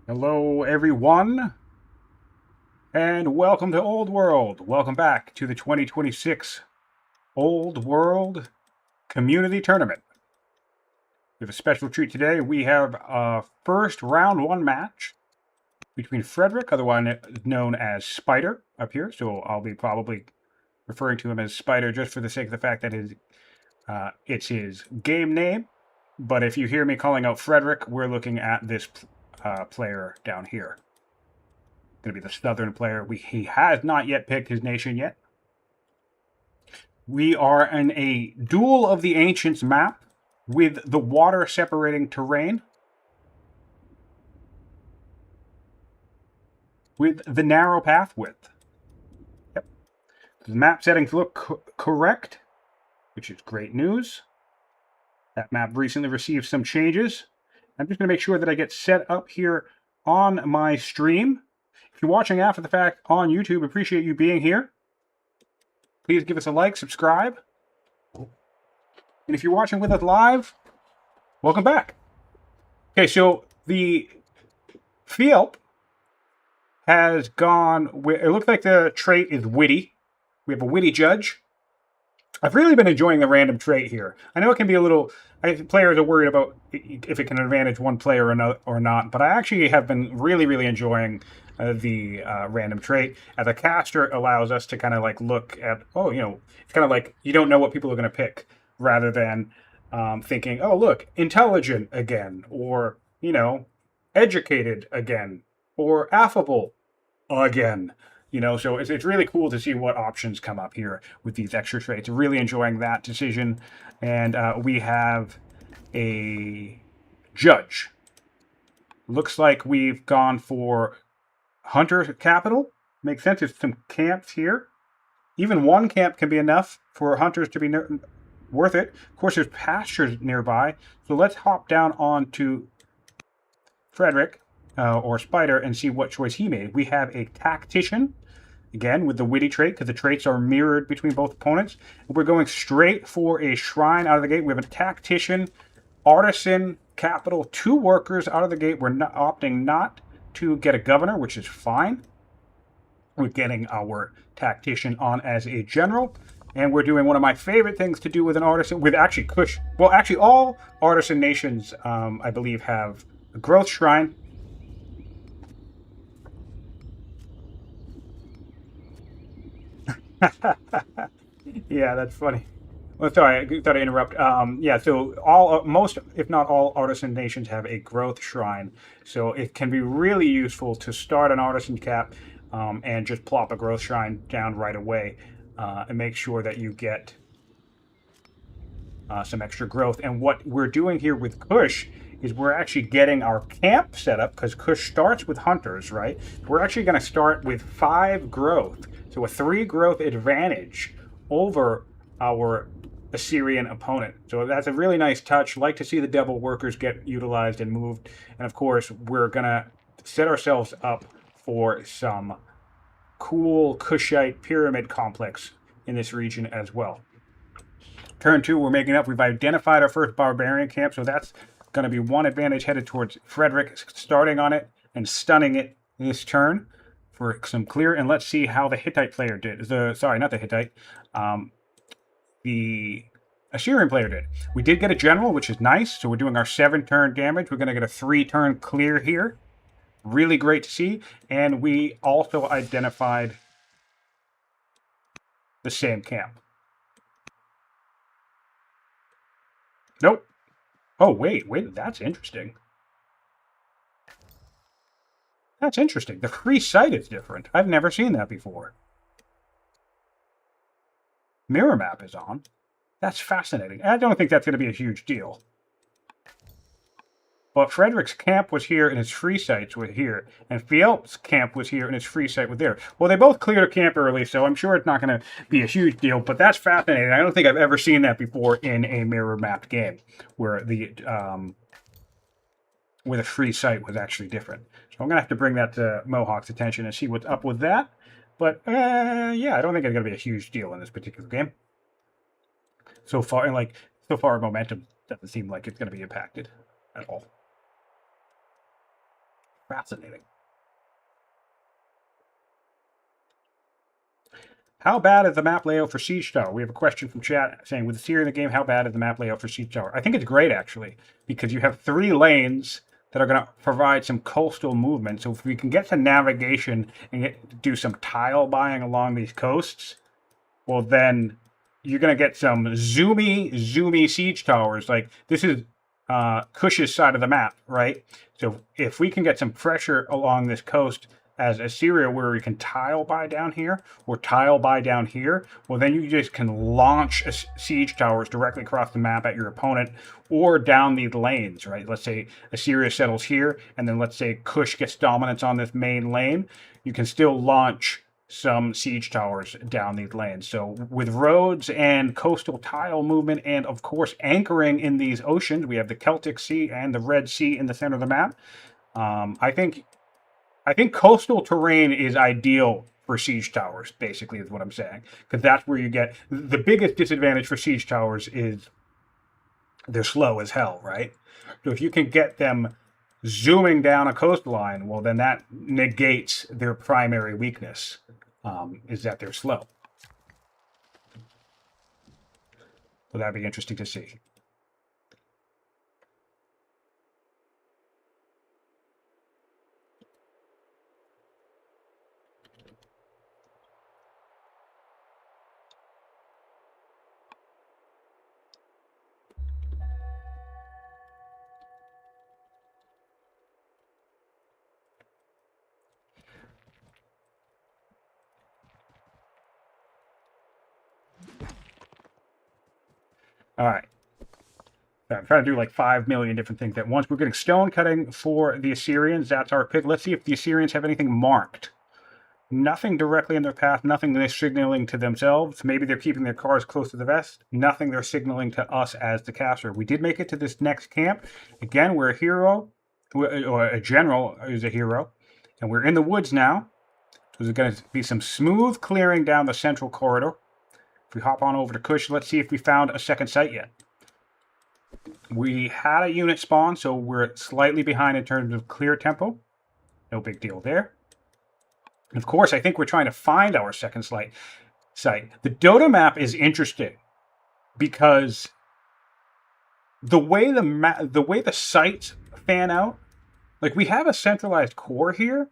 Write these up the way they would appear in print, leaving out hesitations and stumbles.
Hello, everyone, and welcome to Old World. Welcome back to the 2026 Old World Community Tournament. We have a special treat today. We have a first round one match between Frederik, otherwise known as Spider, up here. So I'll be probably referring to him as Spider just for the sake of the fact that it's his game name. But if you hear me calling out Frederik, we're looking at this player down here. Going to be the southern player. He has not yet picked his nation yet. We are in a Duel of the Ancients map with the water separating terrain, with the narrow path width. Yep. The map settings look correct, which is great news. That map recently received some changes. I'm just going to make sure that I get set up here on my stream. If you're watching after the fact on YouTube, appreciate you being here. Please give us a like, subscribe. And if you're watching with us live, welcome back. Okay, so the Phielp has gone with, it looks like the trait is witty. We have a witty judge. I've really been enjoying the random trait here. I know it can be a little, players are worried about if it can advantage one player or not, but I actually have been really enjoying the random trait. As a caster, it allows us to kind of like look at, it's kind of like you don't know what people are going to pick, rather than thinking, oh, look, intelligent again, or, educated again, or affable again. So it's really cool to see what options come up here with these extra traits. Really enjoying that decision. And we have a judge. Looks like we've gone for hunter capital. Makes sense. There's some camps here. Even one camp can be enough for hunters to be worth it. Of course, there's pastures nearby. So let's hop down onto Frederik or Spider and see what choice he made. We have a tactician. Again, with the witty trait, because the traits are mirrored between both opponents. We're going straight for a shrine out of the gate. We have a tactician, artisan, capital, 2 workers out of the gate. We're opting not to get a governor, which is fine. We're getting our tactician on as a general. And we're doing one of my favorite things to do with an artisan, with actually Kush. Well, actually, all artisan nations, I believe, have a growth shrine. Yeah, that's funny. Well, sorry, I thought I interrupt. Yeah, so most, if not all, artisan nations have a growth shrine. So it can be really useful to start an artisan cap and just plop a growth shrine down right away and make sure that you get some extra growth. And what we're doing here with Kush is we're actually getting our camp set up, because Kush starts with hunters, right? We're actually going to start with 5 growth. So a 3 growth advantage over our Assyrian opponent. So that's a really nice touch. Like to see the devil workers get utilized and moved. And of course, we're going to set ourselves up for some cool Kushite pyramid complex in this region as well. Turn 2, we're making up. We've identified our first barbarian camp, so that's going to be 1 advantage headed towards Frederik, starting on it and stunning it this turn for some clear. And let's see how the Hittite player did. Sorry, not the Hittite. The Assyrian player did. We did get a general, which is nice. So we're doing our 7-turn damage. We're going to get a 3-turn clear here. Really great to see. And we also identified the same camp. Nope. Oh, wait, that's interesting. That's interesting. The free site is different. I've never seen that before. Mirror map is on. That's fascinating. I don't think that's going to be a huge deal. But Frederik's camp was here and his free sites were here. And Phielp's camp was here and his free site was there. Well, they both cleared a camp early, so I'm sure it's not going to be a huge deal. But that's fascinating. I don't think I've ever seen that before in a mirror mapped game where the free site was actually different. So I'm going to have to bring that to Mohawk's attention and see what's up with that. But yeah, I don't think it's going to be a huge deal in this particular game. So far, momentum doesn't seem like it's going to be impacted at all. Fascinating. How bad is the map layout for Siege Tower? We have a question from chat saying, with the Syria in the game, how bad is the map layout for Siege Tower? I think it's great, actually, because you have 3 lanes that are going to provide some coastal movement. So if we can get to navigation and do some tile buying along these coasts, well, then you're going to get some zoomy siege towers. Like, this is Kush's side of the map, right? So if we can get some pressure along this coast as Assyria, where we can tile buy down here or tile buy down here, well, then you just can launch siege towers directly across the map at your opponent or down these lanes, right? Let's say Assyria settles here, and then let's say Kush gets dominance on this main lane. You can still launch some siege towers down these lanes. So with roads and coastal tile movement and, of course, anchoring in these oceans, we have the Celtic Sea and the Red Sea in the center of the map. I think coastal terrain is ideal for siege towers, basically, is what I'm saying. Because that's where you get... The biggest disadvantage for siege towers is they're slow as hell, right? So if you can get them zooming down a coastline, well, then that negates their primary weakness, is that they're slow. So that'd be interesting to see. All right. I'm trying to do like 5 million different things at once. We're getting stone cutting for the Assyrians. That's our pick. Let's see if the Assyrians have anything marked. Nothing directly in their path. Nothing they're signaling to themselves. Maybe they're keeping their cars close to the vest. Nothing they're signaling to us as the caster. We did make it to this next camp. Again, we're a hero, or a general is a hero. And we're in the woods now. So there's going to be some smooth clearing down the central corridor. If we hop on over to Kush, let's see if we found a second site yet. We had a unit spawn, so we're slightly behind in terms of clear tempo. No big deal there. And of course, I think we're trying to find our second site. The Dota map is interesting because the way the sites fan out, like we have a centralized core here,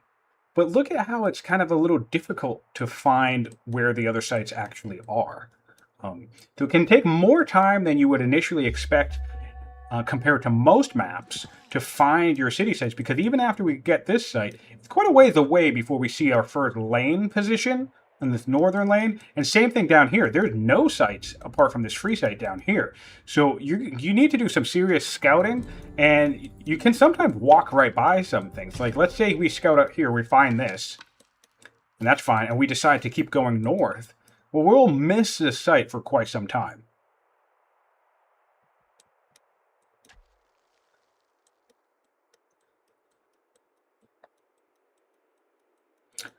but look at how it's kind of a little difficult to find where the other sites actually are. So it can take more time than you would initially expect compared to most maps to find your city sites, because even after we get this site, it's quite a ways away before we see our first lane position in this northern lane. And same thing down here. There's no sites apart from this free site down here. So you need to do some serious scouting, and you can sometimes walk right by some things. Like, let's say we scout out here, we find this, and that's fine, and we decide to keep going north. Well, we'll miss this site for quite some time.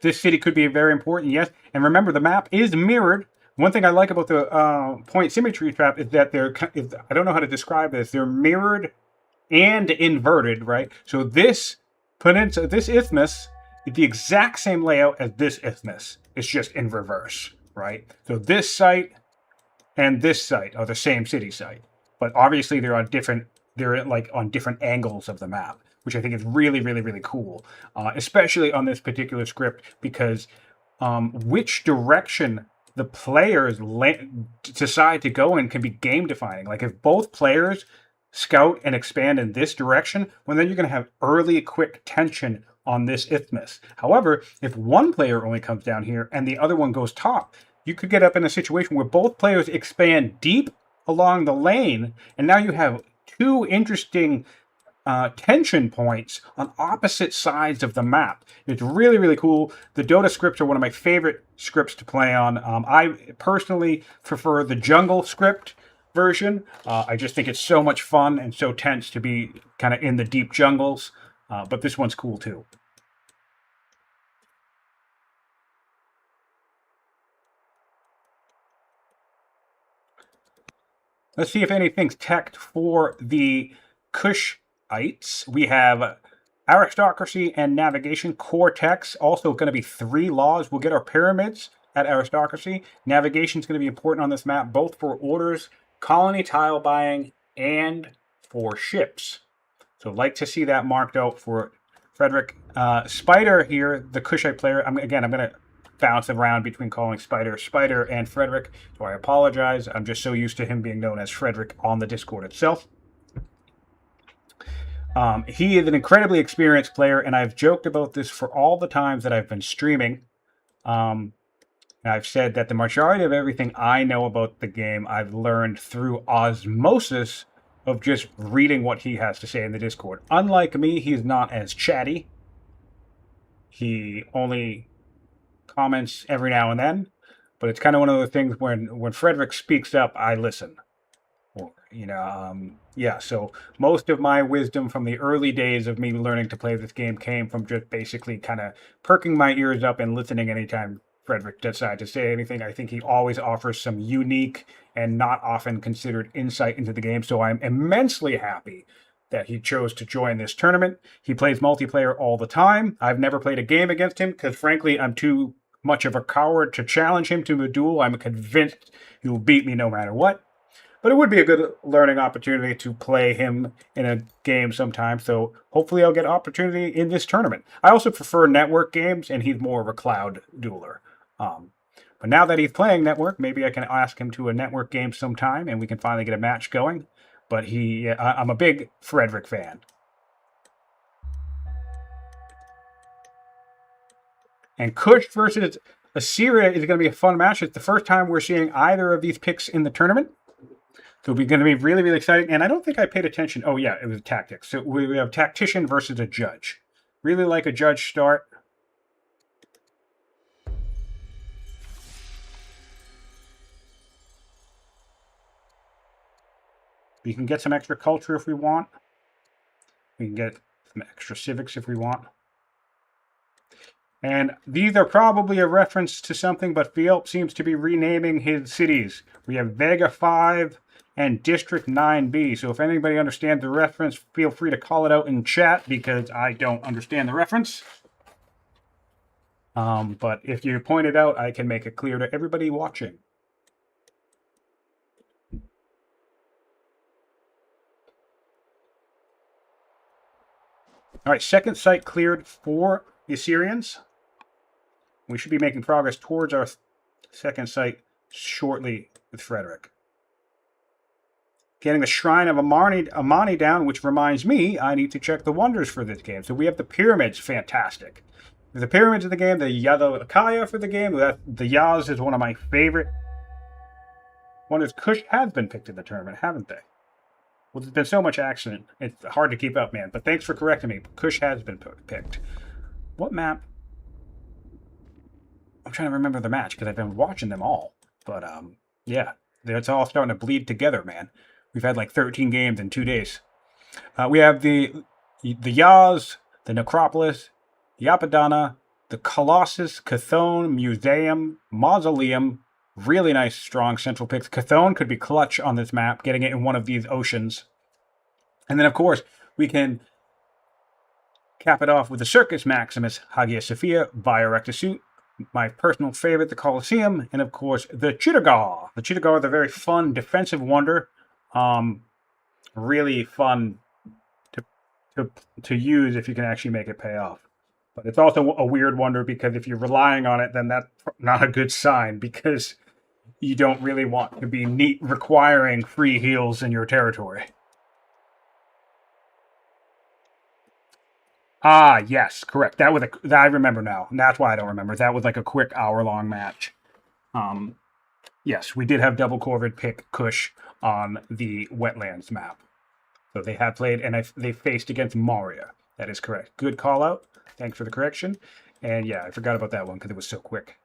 This city could be very important, yes. And remember, the map is mirrored. One thing I like about the point symmetry trap is that I don't know how to describe this. They're mirrored and inverted, right? So this isthmus is the exact same layout as this isthmus. It's just in reverse, right? So this site and this site are the same city site, but obviously they're on different angles of the map, which I think is really, really, really cool, especially on this particular script, because which direction the players decide to go in can be game defining. Like, if both players scout and expand in this direction, well, then you're going to have early, quick tension on this isthmus. However, if one player only comes down here and the other one goes top, you could get up in a situation where both players expand deep along the lane, and now you have two interesting tension points on opposite sides of the map. It's really, really cool. The Dota scripts are one of my favorite scripts to play on. I personally prefer the jungle script version. I just think it's so much fun and so tense to be kind of in the deep jungles, but this one's cool too. Let's see if anything's teched for the Kushites. We have Aristocracy and Navigation Cortex, also going to be 3 laws. We'll get our pyramids at Aristocracy. Navigation is going to be important on this map, both for orders, colony tile buying, and for ships. So like to see that marked out for Frederik. Spider here, the Kushite player. I'm going to bounce around between calling Spider, and Frederik. So I apologize. I'm just so used to him being known as Frederik on the Discord itself. He is an incredibly experienced player, and I've joked about this for all the times that I've been streaming. I've said that the majority of everything I know about the game I've learned through osmosis of just reading what he has to say in the Discord. Unlike me, he's not as chatty. He only comments every now and then, but it's kind of one of those things when Frederik speaks up, I listen. Or, yeah, so most of my wisdom from the early days of me learning to play this game came from just basically kind of perking my ears up and listening anytime Frederik decides to say anything. I think he always offers some unique and not often considered insight into the game, so I'm immensely happy that he chose to join this tournament. He plays multiplayer all the time. I've never played a game against him because, frankly, I'm too much of a coward to challenge him to a duel. I'm convinced he will beat me no matter what. But it would be a good learning opportunity to play him in a game sometime, so hopefully I'll get opportunity in this tournament. I also prefer network games, and he's more of a cloud dueler. But now that he's playing network, maybe I can ask him to a network game sometime, and we can finally get a match going. But I'm a big Frederik fan. And Kush versus Assyria is going to be a fun match. It's the first time we're seeing either of these picks in the tournament. So it's going to be really, really exciting. And I don't think I paid attention. Oh, yeah, it was tactics. So we have tactician versus a judge. Really like a judge start. We can get some extra culture if we want. We can get some extra civics if we want. And these are probably a reference to something, but Phielp seems to be renaming his cities. We have Vega 5 and District 9B. So if anybody understands the reference, feel free to call it out in chat because I don't understand the reference. But if you point it out, I can make it clear to everybody watching. All right, second site cleared for the Assyrians. We should be making progress towards our second site shortly with Frederik. Getting the Shrine of Amani down, which reminds me, I need to check the wonders for this game. So we have the pyramids, fantastic. The pyramids of the game, the Yadokaya for the game, the Yaz is one of my favorite wonders. Kush has been picked in the tournament, haven't they? Well, there's been so much action, it's hard to keep up, man. But thanks for correcting me. Kush has been picked. What map? I'm trying to remember the match because I've been watching them all. But, yeah, it's all starting to bleed together, man. We've had like 13 games in 2 days. We have the Yaz, the Necropolis, the Apadana, the Colossus, Chthon, Museum, Mausoleum. Really nice, strong central picks. Chthon could be clutch on this map, getting it in one of these oceans. And then, of course, we can cap it off with the Circus Maximus, Hagia Sophia, Via Recta Suit, my personal favorite, the Colosseum, and, of course, the Chittagong. The Chittagong is a very fun defensive wonder. Really fun to use if you can actually make it pay off. But it's also a weird wonder because if you're relying on it, then that's not a good sign because you don't really want to be requiring free heals in your territory. Ah, yes, correct. That I remember now. That's why I don't remember. That was like a quick hour-long match. Yes, we did have double Corvid pick Kush on the Wetlands map. So they have played, and they faced against Maria. That is correct. Good call out. Thanks for the correction. And yeah, I forgot about that one because it was so quick.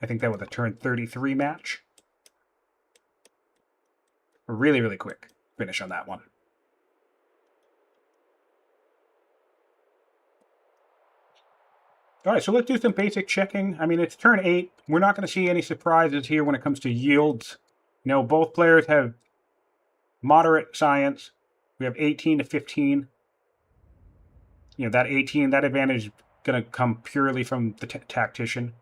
I think that was a turn 33 match. Really, really quick finish on that one. All right, so let's do some basic checking. I mean, it's turn 8. We're not going to see any surprises here when it comes to yields. You know, both players have moderate science. We have 18 to 15. that 18, that advantage is going to come purely from the tactician.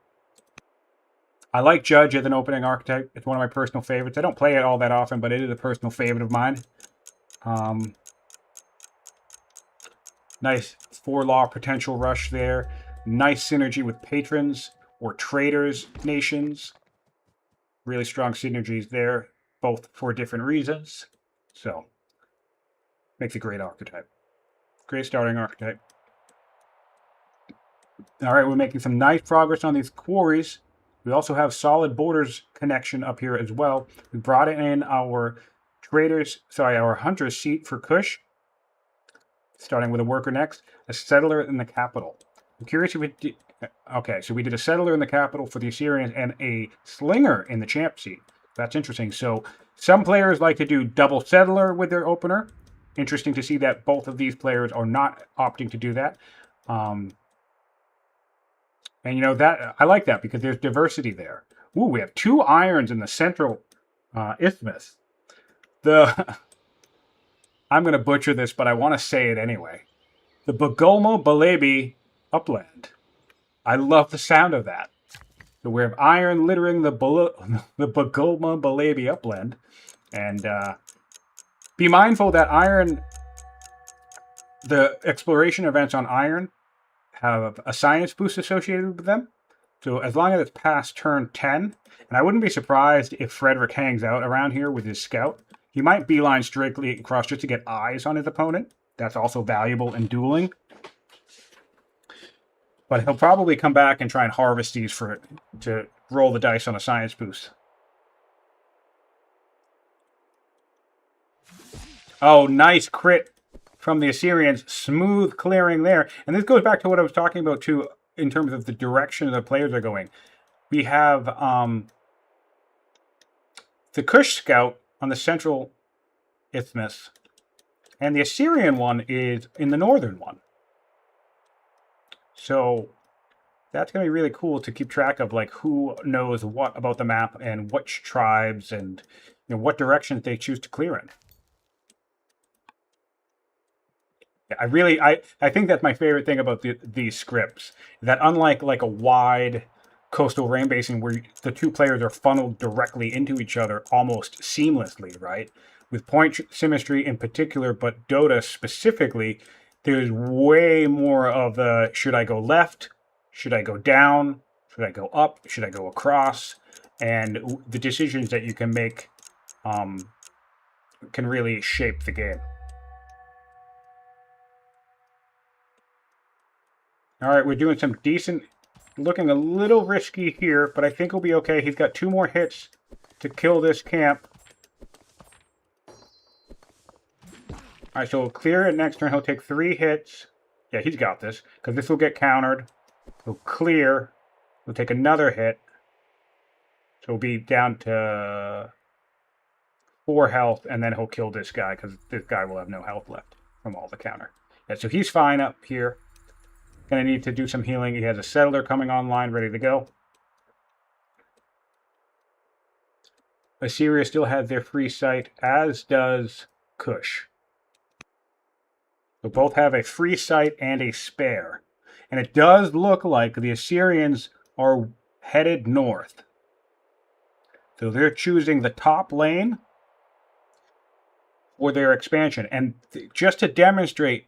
I like Judge as an opening archetype. It's one of my personal favorites. I don't play it all that often, but it is a personal favorite of mine. Nice 4-law potential rush there. Nice synergy with patrons or traders, nations. Really strong synergies there, both for different reasons. So, makes a great archetype. Great starting archetype. All right, we're making some nice progress on these quarries. We also have solid borders connection up here as well. We brought in our our hunter's seat for Kush. Starting with a worker next, a settler in the capital. I'm curious if we did... Okay, so we did a settler in the capital for the Assyrians and a slinger in the champ seat. That's interesting. So some players like to do double settler with their opener. Interesting to see that both of these players are not opting to do that. And that I like that because there's diversity there. Ooh, we have 2 irons in the central isthmus. I'm going to butcher this, but I want to say it anyway. The Bagulma Balebi Upland. I love the sound of that. So we have iron littering the Bagulma Balebi Upland. And be mindful that the exploration events on iron have a science boost associated with them. So as long as it's past turn 10, and I wouldn't be surprised if Frederik hangs out around here with his scout. He might beeline strictly across just to get eyes on his opponent. That's also valuable in dueling. But he'll probably come back and try and harvest these to roll the dice on a science boost. Oh, nice crit from the Assyrians. Smooth clearing there. And this goes back to what I was talking about, too, in terms of the direction the players are going. We have the Kush Scout on the central isthmus, and the Assyrian one is in the northern one. So that's going to be really cool to keep track of, like, who knows what about the map and which tribes and what directions they choose to clear in. I think that's my favorite thing about these scripts, that unlike like a wide coastal rain basin where the 2 players are funneled directly into each other almost seamlessly, right? With point symmetry in particular, but Dota specifically, there's way more of the should I go left, should I go down, should I go up, should I go across, and the decisions that you can make can really shape the game. All right, we're doing some decent, looking a little risky here, but I think we'll be okay. He's got 2 more hits to kill this camp. All right, so we'll clear it next turn. He'll take 3 hits. Yeah, he's got this, because this will get countered. He'll clear. He'll take another hit. So we'll be down to 4 health, and then he'll kill this guy, because this guy will have no health left from all the counter. Yeah, so he's fine up here. Going to need to do some healing. He has a settler coming online, ready to go. Assyria still has their free site, as does Kush. So both have a free site and a spare. And it does look like the Assyrians are headed north. So they're choosing the top lane for their expansion. And just to demonstrate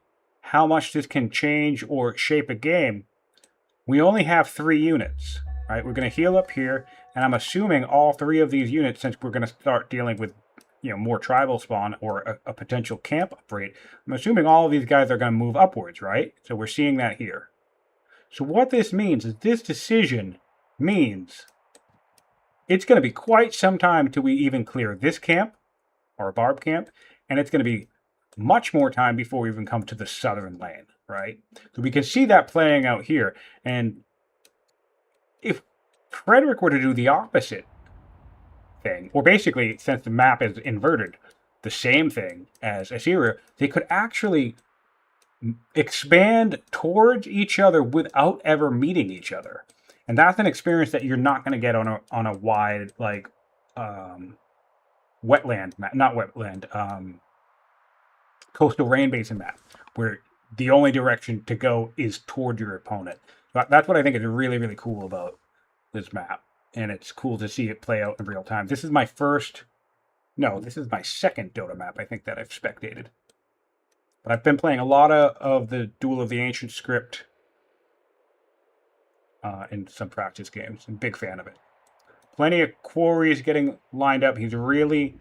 how much this can change or shape a game, we only have 3 units, right? We're going to heal up here, and I'm assuming all 3 of these units, since we're going to start dealing with more tribal spawn or a potential camp upgrade, I'm assuming all of these guys are going to move upwards, right? So we're seeing that here. So what this means is this decision means it's going to be quite some time till we even clear this camp, our barb camp, and it's going to be much more time before we even come to the southern lane, right? So we can see that playing out here. And if Frederik were to do the opposite thing, or basically, since the map is inverted, the same thing as Assyria, they could actually expand towards each other without ever meeting each other. And that's an experience that you're not going to get on a wide, like, wetland map, not wetland, coastal rain basin map, where the only direction to go is toward your opponent. That's what I think is really, really cool about this map. And it's cool to see it play out in real time. This is my this is my second Dota map, I think, that I've spectated. But I've been playing a lot of the Duel of the Ancient script in some practice games. I'm a big fan of it. Plenty of quarries getting lined up. He's really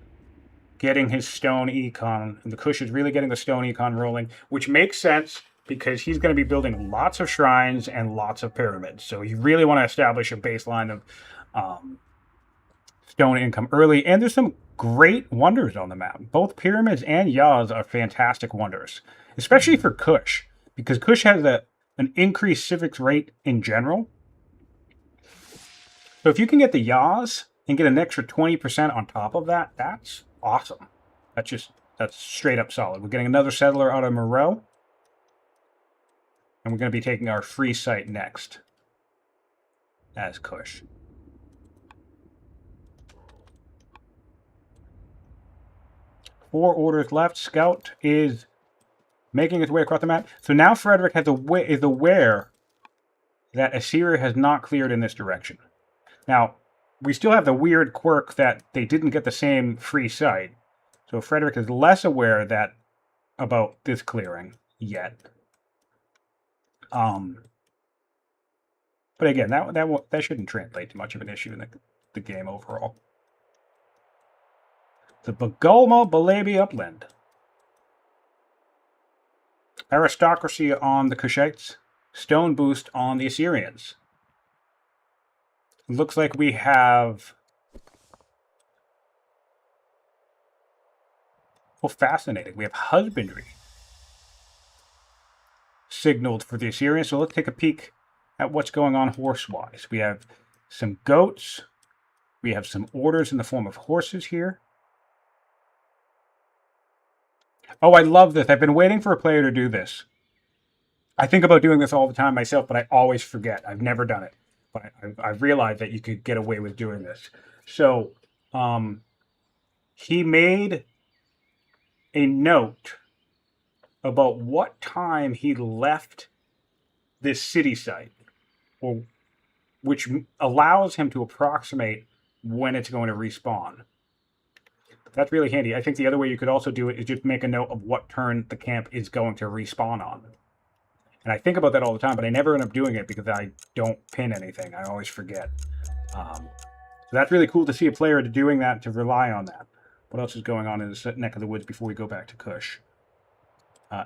getting his stone econ, and the Kush is really getting the stone econ rolling, which makes sense because he's going to be building lots of shrines and lots of pyramids. So you really want to establish a baseline of stone income early. And there's some great wonders on the map. Both pyramids and Yaz are fantastic wonders, especially for Kush, because Kush has an increased civics rate in general. So if you can get the Yaz and get an extra 20% on top of that, that's awesome. That's straight up solid. We're getting another settler out of Moreau. And we're going to be taking our free site next as Kush. Four orders left. Scout is making its way across the map. So now Frederik is aware that Assyria has not cleared in this direction. Now, we still have the weird quirk that they didn't get the same free site. So Frederik is less aware about this clearing yet. But again, that shouldn't translate to much of an issue in the game overall. The Bagulma Balabi Upland. Aristocracy on the Kushites. Stone boost on the Assyrians. Looks like we have... Well, fascinating. We have husbandry signaled for the Assyrians. So let's take a peek at what's going on horse-wise. We have some goats. We have some orders in the form of horses here. Oh, I love this. I've been waiting for a player to do this. I think about doing this all the time myself, but I always forget. I've never done it. But I've realized that you could get away with doing this. So he made a note about what time he left this city site, which allows him to approximate when it's going to respawn. That's really handy. I think the other way you could also do it is just make a note of what turn the camp is going to respawn on. And I think about that all the time, but I never end up doing it because I don't pin anything. I always forget. So that's really cool to see a player doing that, to rely on that. What else is going on in this neck of the woods before we go back to Kush?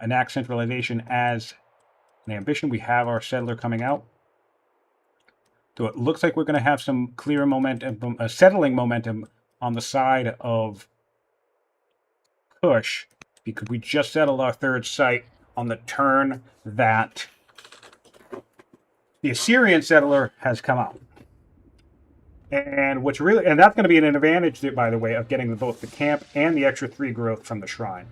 Enact centralization as an ambition. We have our settler coming out. So it looks like we're going to have some clear momentum, settling momentum on the side of Kush, because we just settled our third site on the turn that the Assyrian settler has come out. And that's going to be an advantage, by the way, of getting both the camp and the extra 3 growth from the shrine.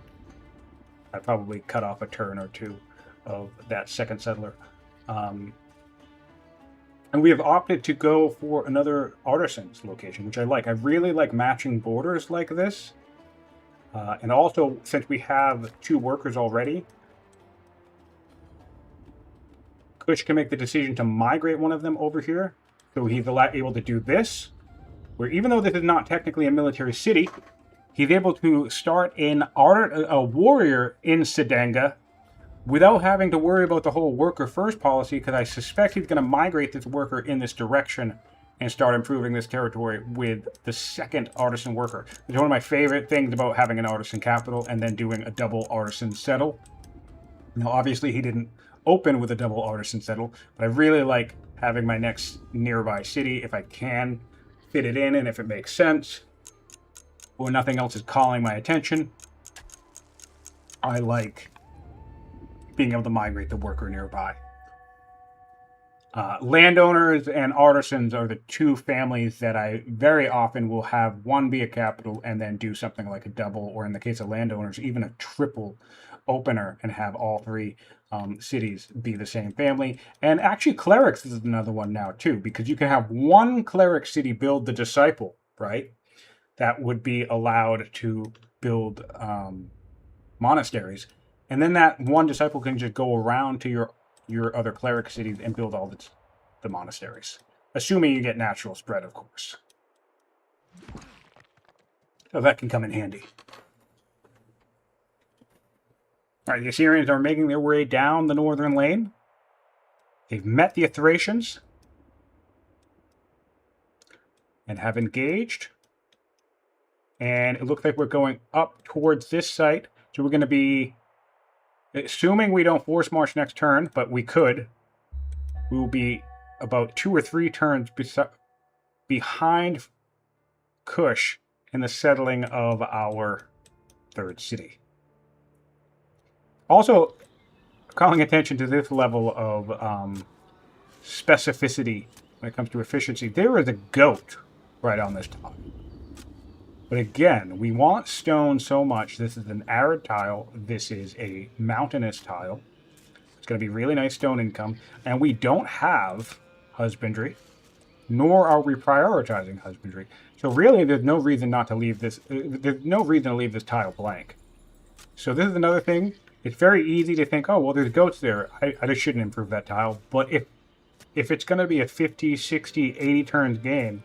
I probably cut off a turn or two of that second settler. And we have opted to go for another artisan's location, which I like. I really like matching borders like this. And also, since we have 2 workers already, Kush can make the decision to migrate one of them over here. So he's able to do this, where even though this is not technically a military city, he's able to start a warrior in Sedenga without having to worry about the whole worker first policy, because I suspect he's going to migrate this worker in this direction and start improving this territory with the second artisan worker. It's one of my favorite things about having an artisan capital and then doing a double artisan settle. Now, obviously, he didn't open with a double artisan settle, but I really like having my next nearby city, if I can fit it in and if it makes sense, or nothing else is calling my attention. I like being able to migrate the worker nearby. Landowners and artisans are the 2 families that I very often will have one be a capital and then do something like a double, or in the case of landowners, even a triple opener, and have all 3 cities be the same family. And actually clerics is another one now too, because you can have one cleric city build the disciple, right? That would be allowed to build monasteries. And then that one disciple can just go around to your other cleric cities and build all the monasteries. Assuming you get natural spread, of course. So that can come in handy. All right, the Assyrians are making their way down the northern lane. They've met the Thracians and have engaged. And it looks like we're going up towards this site. So we're going to be, assuming we don't force march next turn, but we could, we will be about 2 or 3 turns behind Kush in the settling of our third city. Also, calling attention to this level of specificity when it comes to efficiency, there is a goat right on this top. But again, we want stone so much. This is an arid tile. This is a mountainous tile. It's going to be really nice stone income. And we don't have husbandry, nor are we prioritizing husbandry. So really, there's no reason not to leave this. There's no reason to leave this tile blank. So this is another thing. It's very easy to think, oh, well, there's goats there. I just shouldn't improve that tile. But if it's going to be a 50, 60, 80 turns game,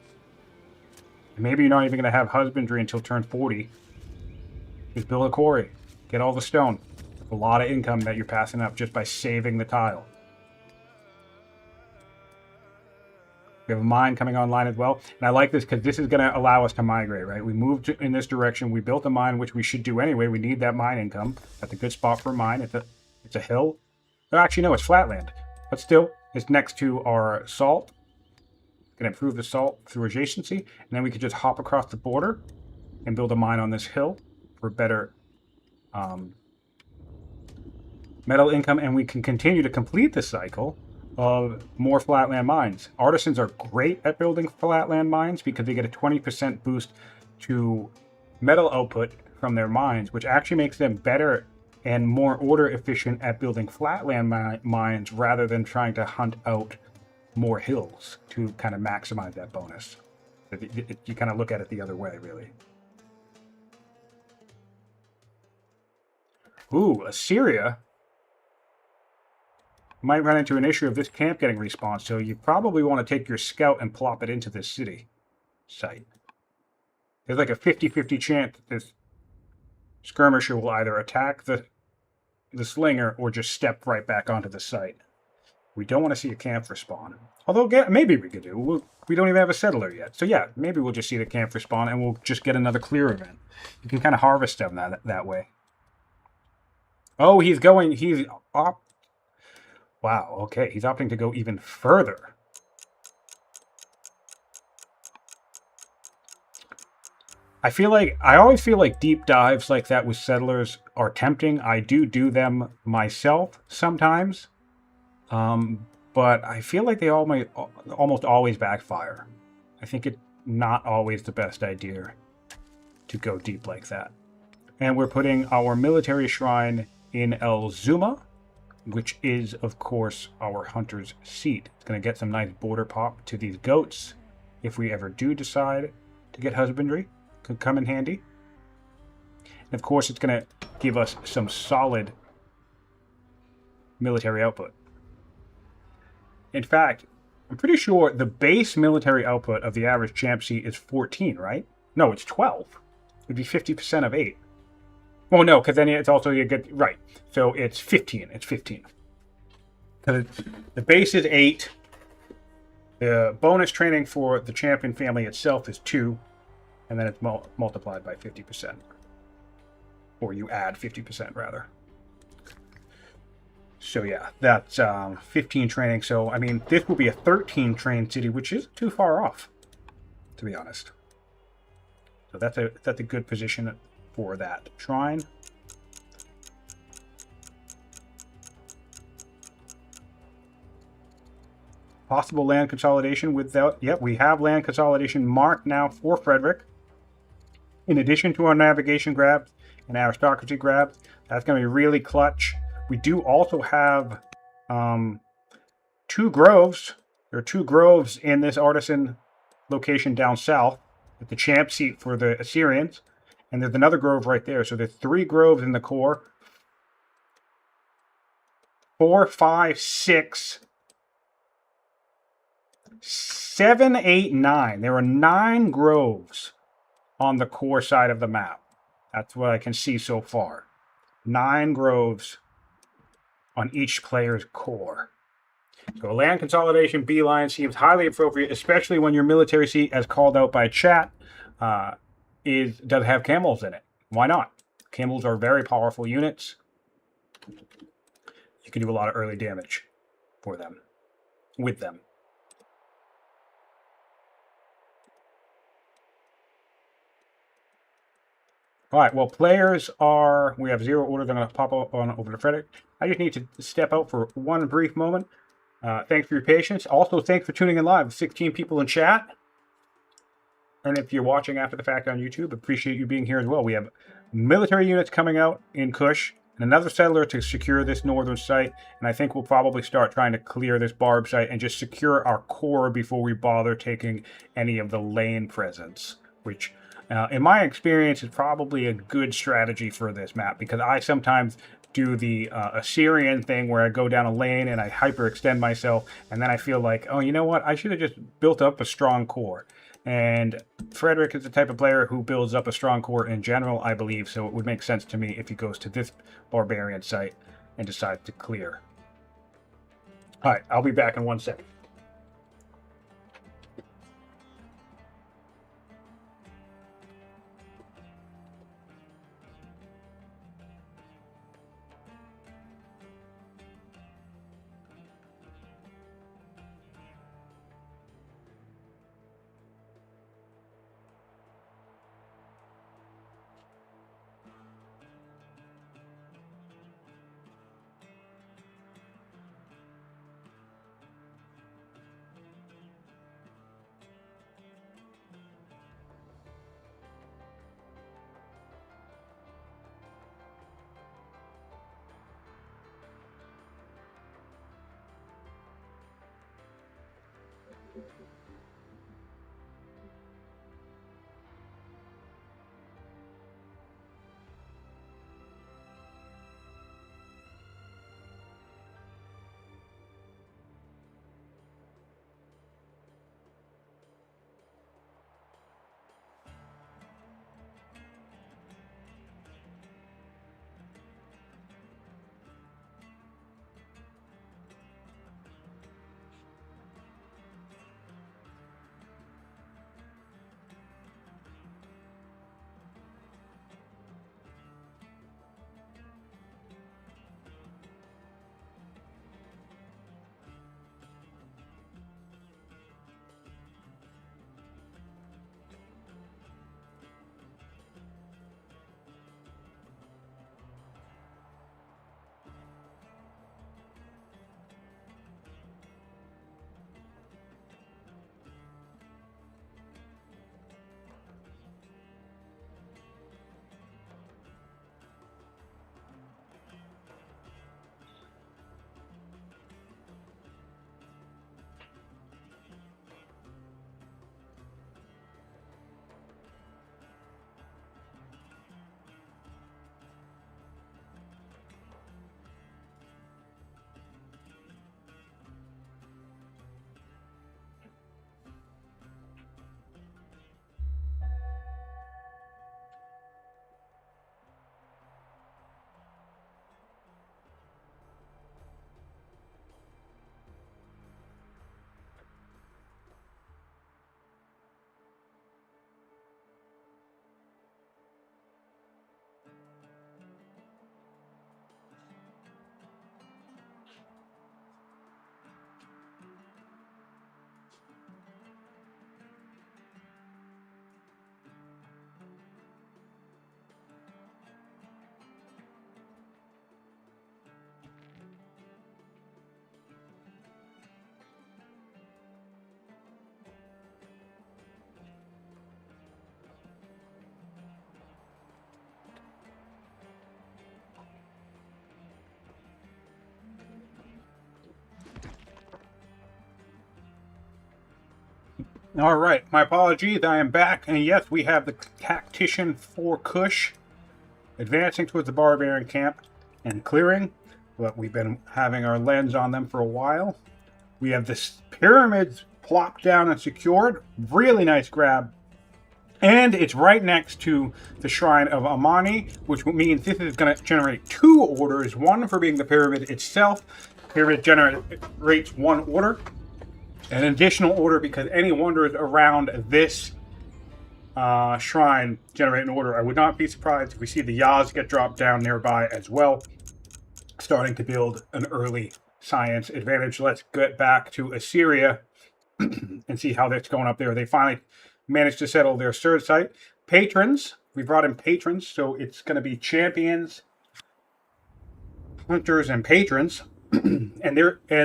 maybe you're not even going to have husbandry until turn 40. Just build a quarry. Get all the stone. A lot of income that you're passing up just by saving the tile. We have a mine coming online as well. And I like this because this is going to allow us to migrate, right? We moved in this direction. We built a mine, which we should do anyway. We need that mine income. That's a good spot for a mine. It's a hill. Oh, actually, no, it's flatland. But still, it's next to our salt. Going to improve the salt through adjacency. And then we could just hop across the border and build a mine on this hill for better metal income. And we can continue to complete the cycle of more flatland mines. Artisans are great at building flatland mines because they get a 20% boost to metal output from their mines, which actually makes them better and more order efficient at building flatland mines rather than trying to hunt out more hills to kind of maximize that bonus. You kind of look at it the other way, really. Ooh, Assyria might run into an issue of this camp getting respawned, so you probably want to take your scout and plop it into this city site. There's like a 50-50 chance that this skirmisher will either attack the slinger or just step right back onto the site. We don't want to see a camp respawn. Although, maybe we could do. We don't even have a settler yet. So yeah, maybe we'll just see the camp respawn and we'll just get another clear event. You can kind of harvest them that way. Oh, he's up. Wow, okay, he's opting to go even further. I always feel like deep dives like that with settlers are tempting. I do them myself sometimes. But I feel like they almost always backfire. I think it's not always the best idea to go deep like that. And we're putting our military shrine in El Zuma, which is, of course, our hunter's seat. It's going to get some nice border pop to these goats if we ever do decide to get husbandry. Could come in handy. And of course, it's going to give us some solid military output. In fact, I'm pretty sure the base military output of the average champ seat is 14, right? No, it's 12. It'd be 50% of 8. Well, no, because then it's also, you get, right. So it's 15. It's 15. Because the base is 8. The bonus training for the champion family itself is 2. And then it's multiplied by 50%. Or you add 50%, rather. So yeah, that's 15 training. So, I mean, this will be a 13 train city, which isn't too far off, to be honest. So that's a good position for that shrine. Possible land consolidation without... Yep, we have land consolidation marked now for Frederik. In addition to our navigation grabs and aristocracy grabs, that's going to be really clutch. We do also have 2 groves. There are 2 groves in this artisan location down south at the champ seat for the Assyrians. And there's another grove right there. So there's 3 groves in the core. 4, 5, 6, 7, 8, 9. There are 9 groves on the core side of the map. That's what I can see so far. 9 groves on each player's core. So a land consolidation beeline seems highly appropriate, especially when your military seat, as called out by chat, does have camels in it. Why not? Camels are very powerful units. You can do a lot of early damage for them, with them. All right, well, players are, we have 0 orders. I'm going to pop on over to Frederik. I just need to step out for one brief moment. Thanks for your patience. Also, thanks for tuning in live. 16 people in chat. And if you're watching after the fact on YouTube, appreciate you being here as well. We have military units coming out in Kush, and another settler to secure this northern site. And I think we'll probably start trying to clear this barb site and just secure our core before we bother taking any of the lane presence, which in my experience is probably a good strategy for this map, because I sometimes do the Assyrian thing where I go down a lane and I hyperextend myself, and then I feel like, oh, you know what? I should have just built up a strong core. And Frederik is the type of player who builds up a strong core in general, I believe, so it would make sense to me if he goes to this barbarian site and decides to clear. All right, I'll be back in 1 second. All right, my apologies. I am back, and yes, we have the tactician for Kush advancing towards the barbarian camp and clearing. but we've been having our lens on them for a while. We have this pyramids plopped down and secured. Really nice grab. And it's right next to the Shrine of Amani, which means this is going to generate 2 orders. One for being the pyramid itself. The pyramid generates 1 order. An additional order because any wonders around this shrine generate an order. I would not be surprised if we see the Yaz get dropped down nearby as well, starting to build an early science advantage. Let's get back to Assyria and see how that's going up there. They finally managed to settle their third site. Patrons, we brought in patrons, so it's going to be champions, hunters, and patrons. and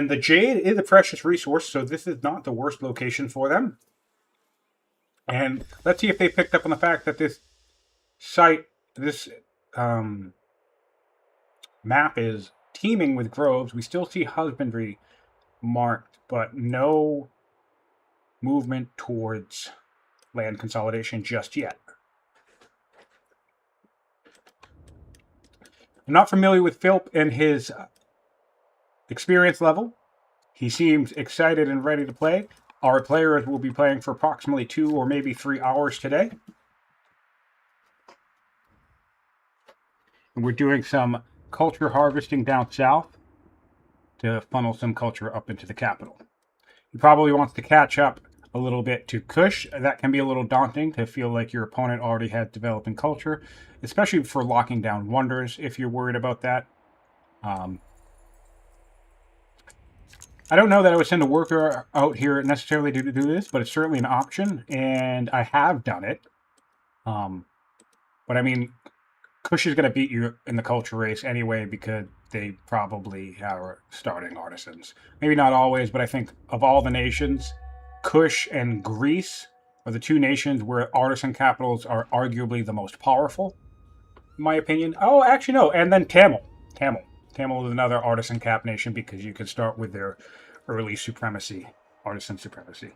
the jade is a precious resource, so this is not the worst location for them. And let's see if they picked up on the fact that this site, this map is teeming with groves. We still see husbandry marked, but no movement towards land consolidation just yet. I'm not familiar with Phielp and his experience level. He seems excited and ready to play. Our players will be playing for approximately 2 or maybe 3 hours today. And we're doing some culture harvesting down south to funnel some culture up into the capital. He probably wants to catch up a little bit to Kush. That can be a little daunting to feel like your opponent already has developing culture, especially for locking down wonders if you're worried about that. I don't know that I would send a worker out here necessarily to do this, but it's certainly an option, and I have done it. But I mean, Kush is going to beat you in the culture race anyway because they probably are starting artisans. Maybe not always, but I think of all the nations, Kush and Greece are the 2 nations where artisan capitals are arguably the most powerful, in my opinion. Oh, actually, no. And then Tamil. Tamil is another artisan cap nation because you could start with their early supremacy, artisan supremacy.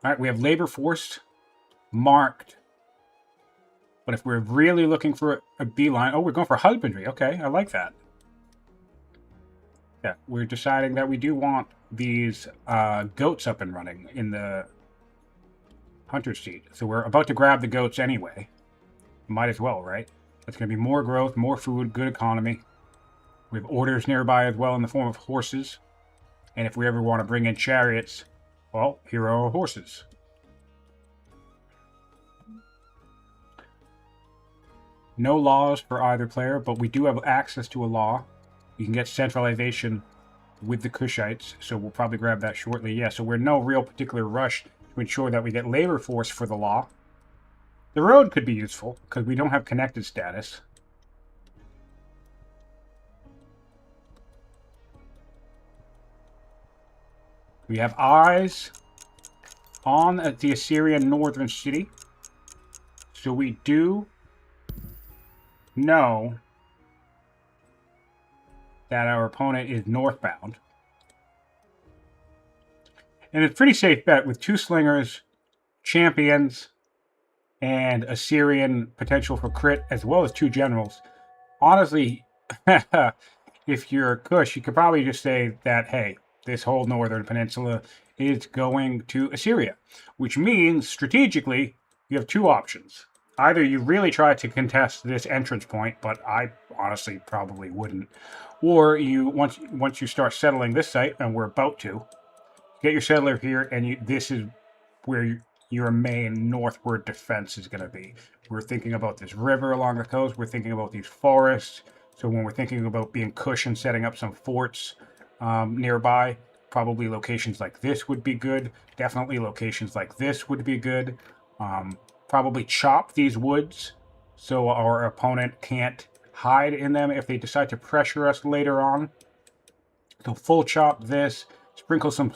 All right, we have labor force marked. But if we're really looking for a beeline, oh, we're going for husbandry. Okay, I like that. Yeah, we're deciding that we do want these goats up and running in the hunter's seat. So we're about to grab the goats anyway. Might as well, right? That's going to be more growth, more food, good economy. We have orders nearby as well in the form of horses. And if we ever want to bring in chariots, well, here are our horses. No laws for either player, but we do have access to a law. You can get centralization with the Kushites, so we'll probably grab that shortly. Yeah, so we're in no real particular rush to ensure that we get labor force for the law. The road could be useful, because we don't have connected status. We have eyes on the Assyrian northern city. So we do know that our opponent is northbound. And it's a pretty safe bet with 2 slingers, champions, and Assyrian potential for crit, as well as 2 generals. Honestly, if you're Kush, you could probably just say that, hey, this whole northern peninsula is going to Assyria, which means strategically you have 2 options. Either you really try to contest this entrance point, but I honestly probably wouldn't, or you once you start settling this site, and we're about to, get your settler here, and this is where your main northward defense is going to be. We're thinking about this river along the coast. We're thinking about these forests. So when we're thinking about being Kush and setting up some forts nearby, probably locations like this would be good. Definitely locations like this would be good. Probably chop these woods so our opponent can't hide in them if they decide to pressure us later on. So full chop this, sprinkle some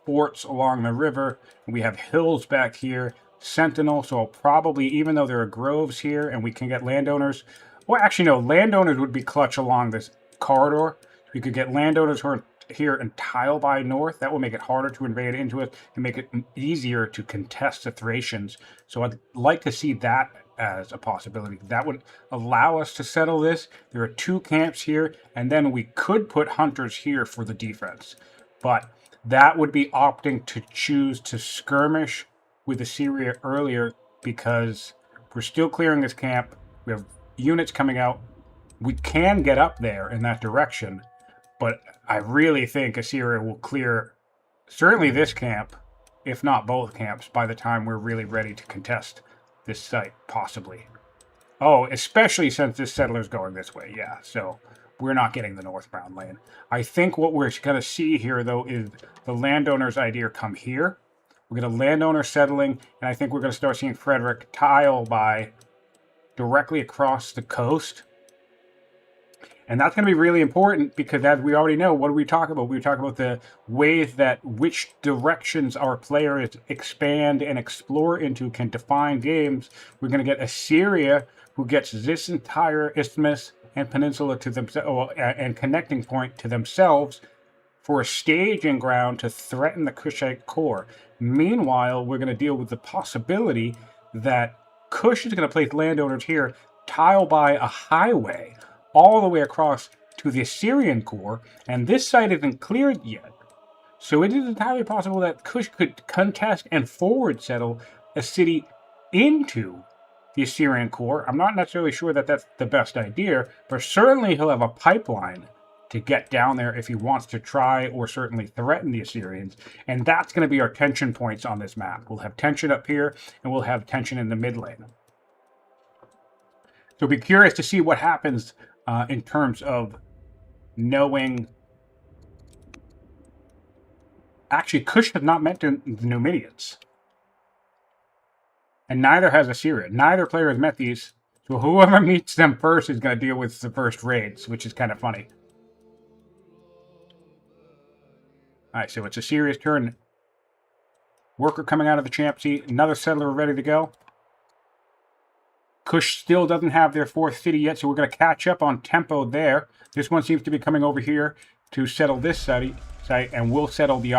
forts along the river. We have hills back here, sentinel, so I'll probably, even though there are groves here and we can get landowners, well, actually no, landowners would be clutch along this corridor. We could get landowners who are here and tile by north. That will make it harder to invade into it and make it easier to contest the Thracians. So I'd like to see that as a possibility. That would allow us to settle this. There are 2 camps here, and then we could put hunters here for the defense. But that would be opting to choose to skirmish with Assyria earlier, because we're still clearing this camp. We have units coming out. We can get up there in that direction, but I really think Assyria will clear certainly this camp, if not both camps, by the time we're really ready to contest this site, possibly. Oh, especially since this settler's going this way, yeah. So we're not getting the northbound lane. I think what we're going to see here, though, is the landowner's idea come here. We're going to landowner settling, and I think we're going to start seeing Frederik tile by directly across the coast. And that's going to be really important, because as we already know, what do we talk about? We talk about the ways that which directions our players expand and explore into can define games. We're going to get Assyria, who gets this entire isthmus and peninsula to themselves, and connecting point to themselves, for a staging ground to threaten the Kushite core. Meanwhile, we're going to deal with the possibility that Kush is going to place landowners here, tile by a highway all the way across to the Assyrian core, and this site isn't cleared yet. So it is entirely possible that Kush could contest and forward settle a city into the Assyrian core. I'm not necessarily sure that that's the best idea, but certainly he'll have a pipeline to get down there if he wants to try or certainly threaten the Assyrians. And that's going to be our tension points on this map. We'll have tension up here, and we'll have tension in the mid lane. So be curious to see what happens in terms of knowing. Actually, Kush has not met the Numidians. And neither has Assyria. Neither player has met these. So whoever meets them first is going to deal with the first raids, which is kind of funny. Alright, so it's Assyria's turn. Worker coming out of the champ seat. Another settler ready to go. Kush still doesn't have their 4th city yet, so we're going to catch up on tempo there. This one seems to be coming over here to settle this site, and we'll settle the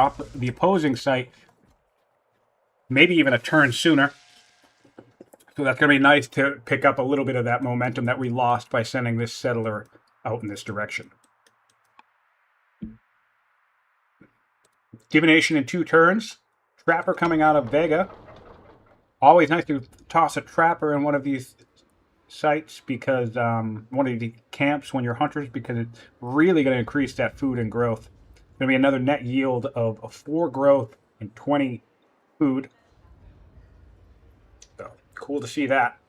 opposing site maybe even a turn sooner. So that's going to be nice to pick up a little bit of that momentum that we lost by sending this settler out in this direction. Divination in 2 turns. Trapper coming out of Vega. Always nice to toss a trapper in one of these sites, because one of the camps when you're hunters, because it's really going to increase that food and growth. Going to be another net yield of 4 growth and 20 food. So cool to see that.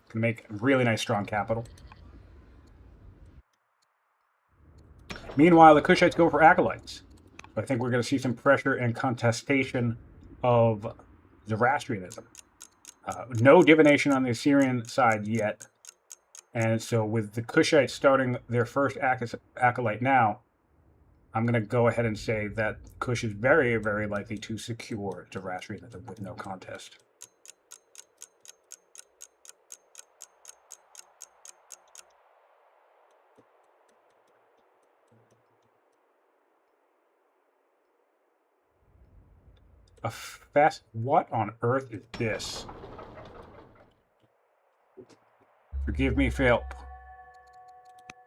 Can make really nice strong capital. Meanwhile, the Kushites go for acolytes. I think we're going to see some pressure and contestation of Zoroastrianism. No divination on the Assyrian side yet. And so with the Kushites starting their first acolyte now, I'm going to go ahead and say that Kush is very, very likely to secure Zoroastrianism with no contest. What on earth is this? Forgive me, Phielp.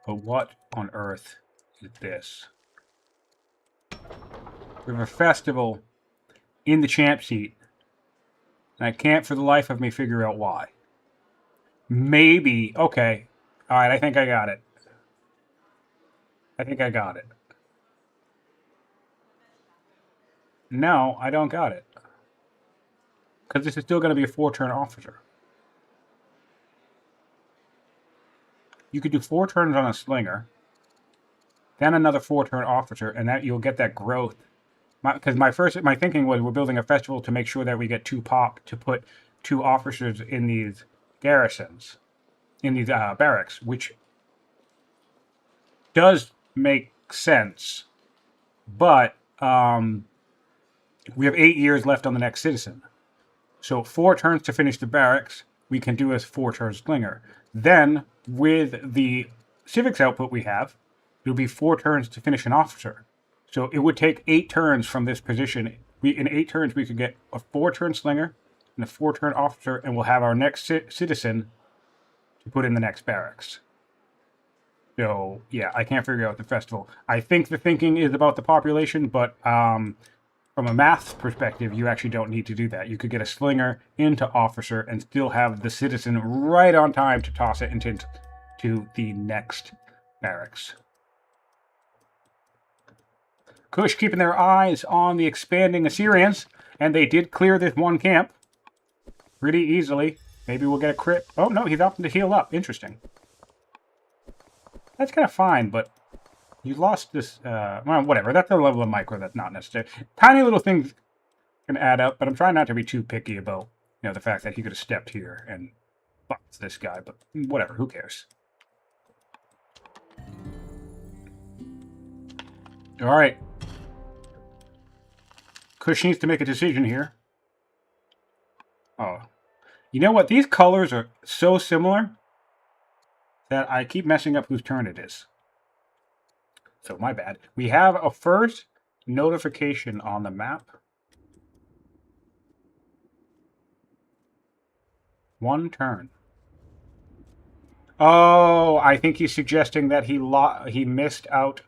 But what on earth is this? We have a festival in the champ seat, and I can't for the life of me figure out why. Maybe, okay. Alright, I think I got it. No, I don't got it. Because this is still going to be a 4-turn officer. You could do 4 turns on a slinger, then another 4-turn officer, and that you'll get that growth. Because my thinking was we're building a festival to make sure that we get 2 pop to put 2 officers in these garrisons, in these barracks, which does make sense. But we have 8 years left on the next citizen. So 4 turns to finish the barracks, we can do a 4-turn slinger. Then, with the civics output we have, it'll be 4 turns to finish an officer. So it would take 8 turns from this position. In 8 turns, we could get a 4-turn slinger and a 4-turn officer, and we'll have our next citizen to put in the next barracks. So, yeah, I can't figure out the festival. I think the thinking is about the population, but from a math perspective, you actually don't need to do that. You could get a slinger into officer and still have the citizen right on time to toss it into the next barracks. Kush keeping their eyes on the expanding Assyrians, and they did clear this one camp pretty easily. Maybe we'll get a crit. Oh, no, he's opting to heal up. Interesting. That's kind of fine, but you lost this... well, whatever. That's a level of micro that's not necessary. Tiny little things can add up, but I'm trying not to be too picky about, you know, the fact that he could have stepped here and boxed this guy, but whatever. Who cares? All right. Kush needs to make a decision here. Oh. You know what? These colors are so similar that I keep messing up whose turn it is. So, my bad. We have a first notification on the map. One turn. Oh, I think he's suggesting that he missed out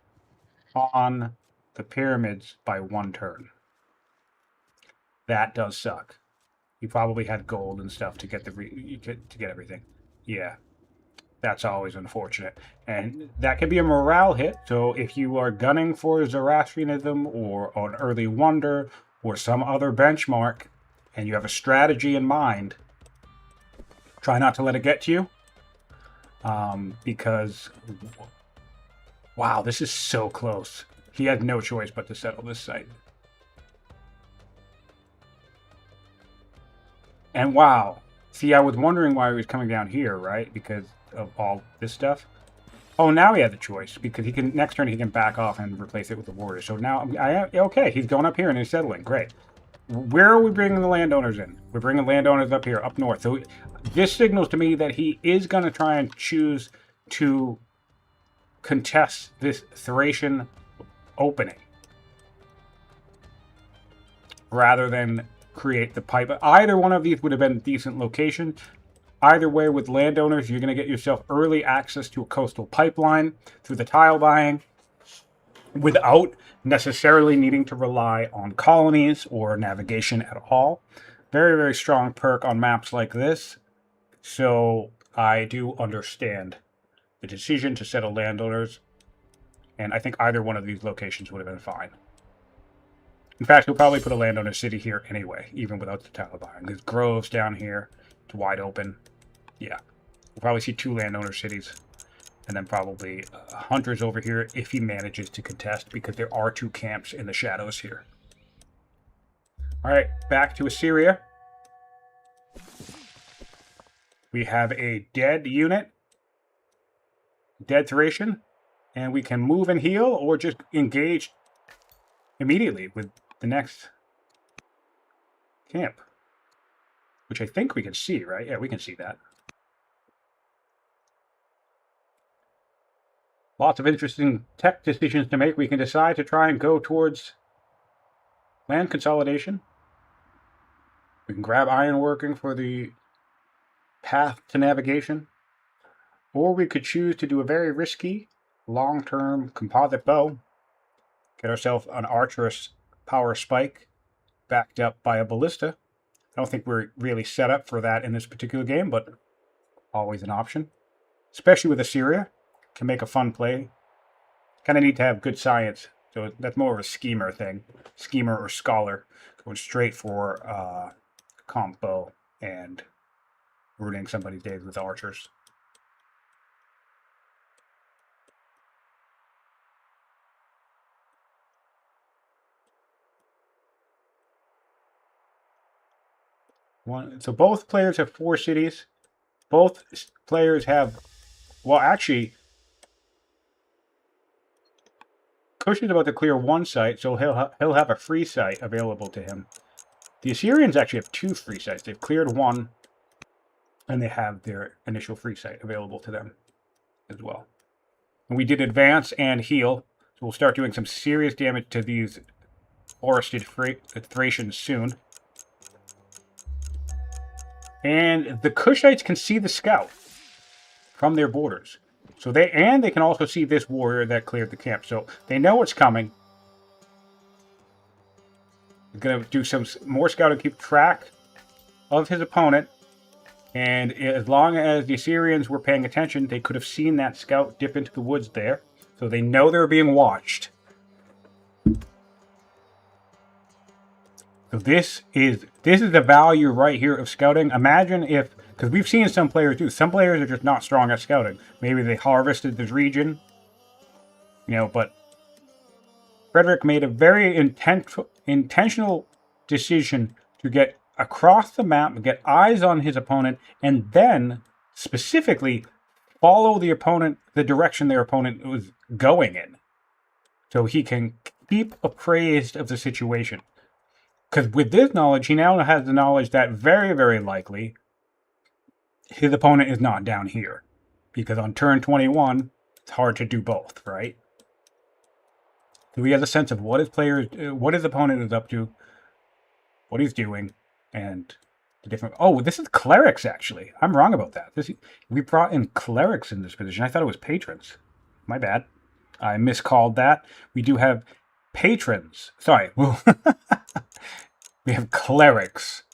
on the pyramids by one turn. That does suck. He probably had gold and stuff to get to get everything. Yeah. That's always unfortunate. And that could be a morale hit. So if you are gunning for Zoroastrianism or an early wonder or some other benchmark and you have a strategy in mind, try not to let it get to you. Because, wow, this is so close. He had no choice but to settle this site. And wow. See, I was wondering why he was coming down here, right? Because of all this stuff. Oh, now he had the choice because he can next turn he can back off and replace it with the warrior. So now okay, he's going up here and he's settling. Great. Where are we bringing the landowners in? We're bringing landowners up here, up north. So this signals to me that he is going to try and choose to contest this Thracian opening rather than create the pipe. Either one of these would have been a decent location. Either way, with landowners, you're going to get yourself early access to a coastal pipeline through the tile buying without necessarily needing to rely on colonies or navigation at all. Very, very strong perk on maps like this. So I do understand the decision to settle landowners, and I think either one of these locations would have been fine. In fact, he'll probably put a landowner city here anyway, even without the tile buying. There's groves down here. It's wide open. Yeah. We'll probably see 2 landowner cities. And then probably hunters over here if he manages to contest, because there are 2 camps in the shadows here. Alright, back to Assyria. We have a dead unit. Dead Thracian. And we can move and heal or just engage immediately with the next camp. Which I think we can see, right? Yeah, we can see that. Lots of interesting tech decisions to make. We can decide to try and go towards land consolidation. We can grab ironworking for the path to navigation. Or we could choose to do a very risky, long-term composite bow. Get ourselves an archerous power spike backed up by a ballista. I don't think we're really set up for that in this particular game, but always an option. Especially with Assyria. Can make a fun play. Kind of need to have good science. So that's more of a schemer thing. Schemer or scholar. Going straight for comp bow and ruining somebody's days with archers. So both players have 4 cities. Both players have, well, actually, Kush is about to clear 1 site, so he'll have a free site available to him. The Assyrians actually have 2 free sites. They've cleared 1, and they have their initial free site available to them as well. And we did advance and heal, so we'll start doing some serious damage to these forested Thracians soon. And the Kushites can see the scout. from their borders. So they can also see this warrior that cleared the camp. So they know it's coming. He's going to do some more scouting, keep track of his opponent. And as long as the Assyrians were paying attention, they could have seen that scout dip into the woods there. So they know they're being watched. So this is the value right here of scouting. Imagine if, because we've seen some players do, some players are just not strong at scouting. Maybe they harvested this region, but Frederik made a very intentional decision to get across the map, get eyes on his opponent, and then specifically follow the direction their opponent was going in. So he can keep appraised of the situation. Because with this knowledge, he now has the knowledge that very, very likely his opponent is not down here. Because on turn 21, it's hard to do both, right? So he has a sense of what his opponent is up to, what he's doing, and the different... Oh, this is clerics, actually. I'm wrong about that. We brought in clerics in this position. I thought it was patrons. My bad. I miscalled that. We do have patrons. Sorry. We have clerics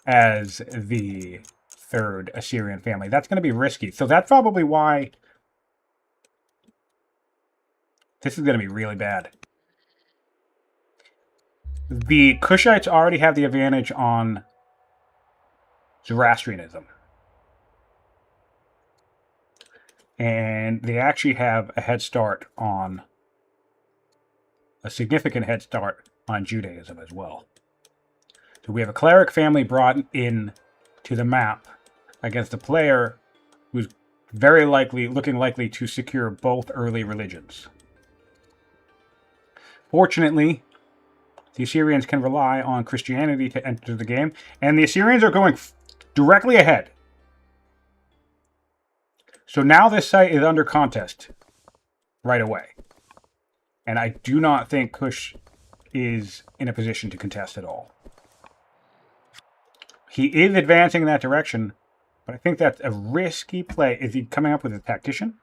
as the third Assyrian family. That's going to be risky. So that's probably why this is going to be really bad. The Kushites already have the advantage on Zoroastrianism. And they actually have a significant head start on Judaism as well. So we have a cleric family brought in to the map against a player who's looking likely to secure both early religions. Fortunately, the Assyrians can rely on Christianity to enter the game, and the Assyrians are going directly ahead. So now this site is under contest right away. And I do not think Kush is in a position to contest at all. He is advancing in that direction, but I think that's a risky play. Is he coming up with a tactician?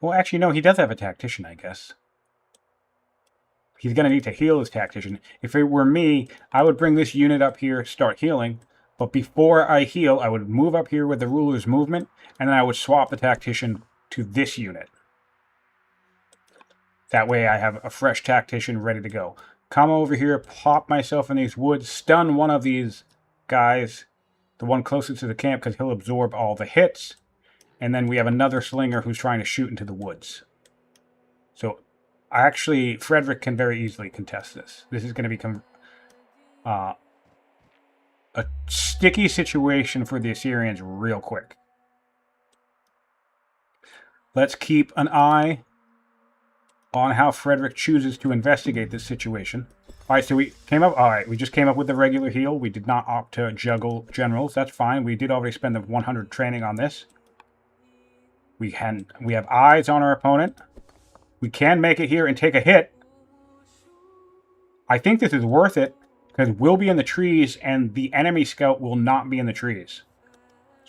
Well, actually, no, he does have a tactician, I guess. He's going to need to heal his tactician. If it were me, I would bring this unit up here, start healing. But before I heal, I would move up here with the ruler's movement, and then I would swap the tactician to this unit. That way I have a fresh tactician ready to go. Come over here, pop myself in these woods, stun one of these guys, the one closest to the camp, because he'll absorb all the hits. And then we have another slinger who's trying to shoot into the woods. So actually, Frederik can very easily contest this. This is going to become a sticky situation for the Assyrians real quick. Let's keep an eye on how Frederik chooses to investigate this situation. Alright, so we just came up with the regular heal. We did not opt to juggle generals. That's fine. We did already spend the 100 training on this. We have eyes on our opponent. We can make it here and take a hit. I think this is worth it, because we'll be in the trees and the enemy scout will not be in the trees.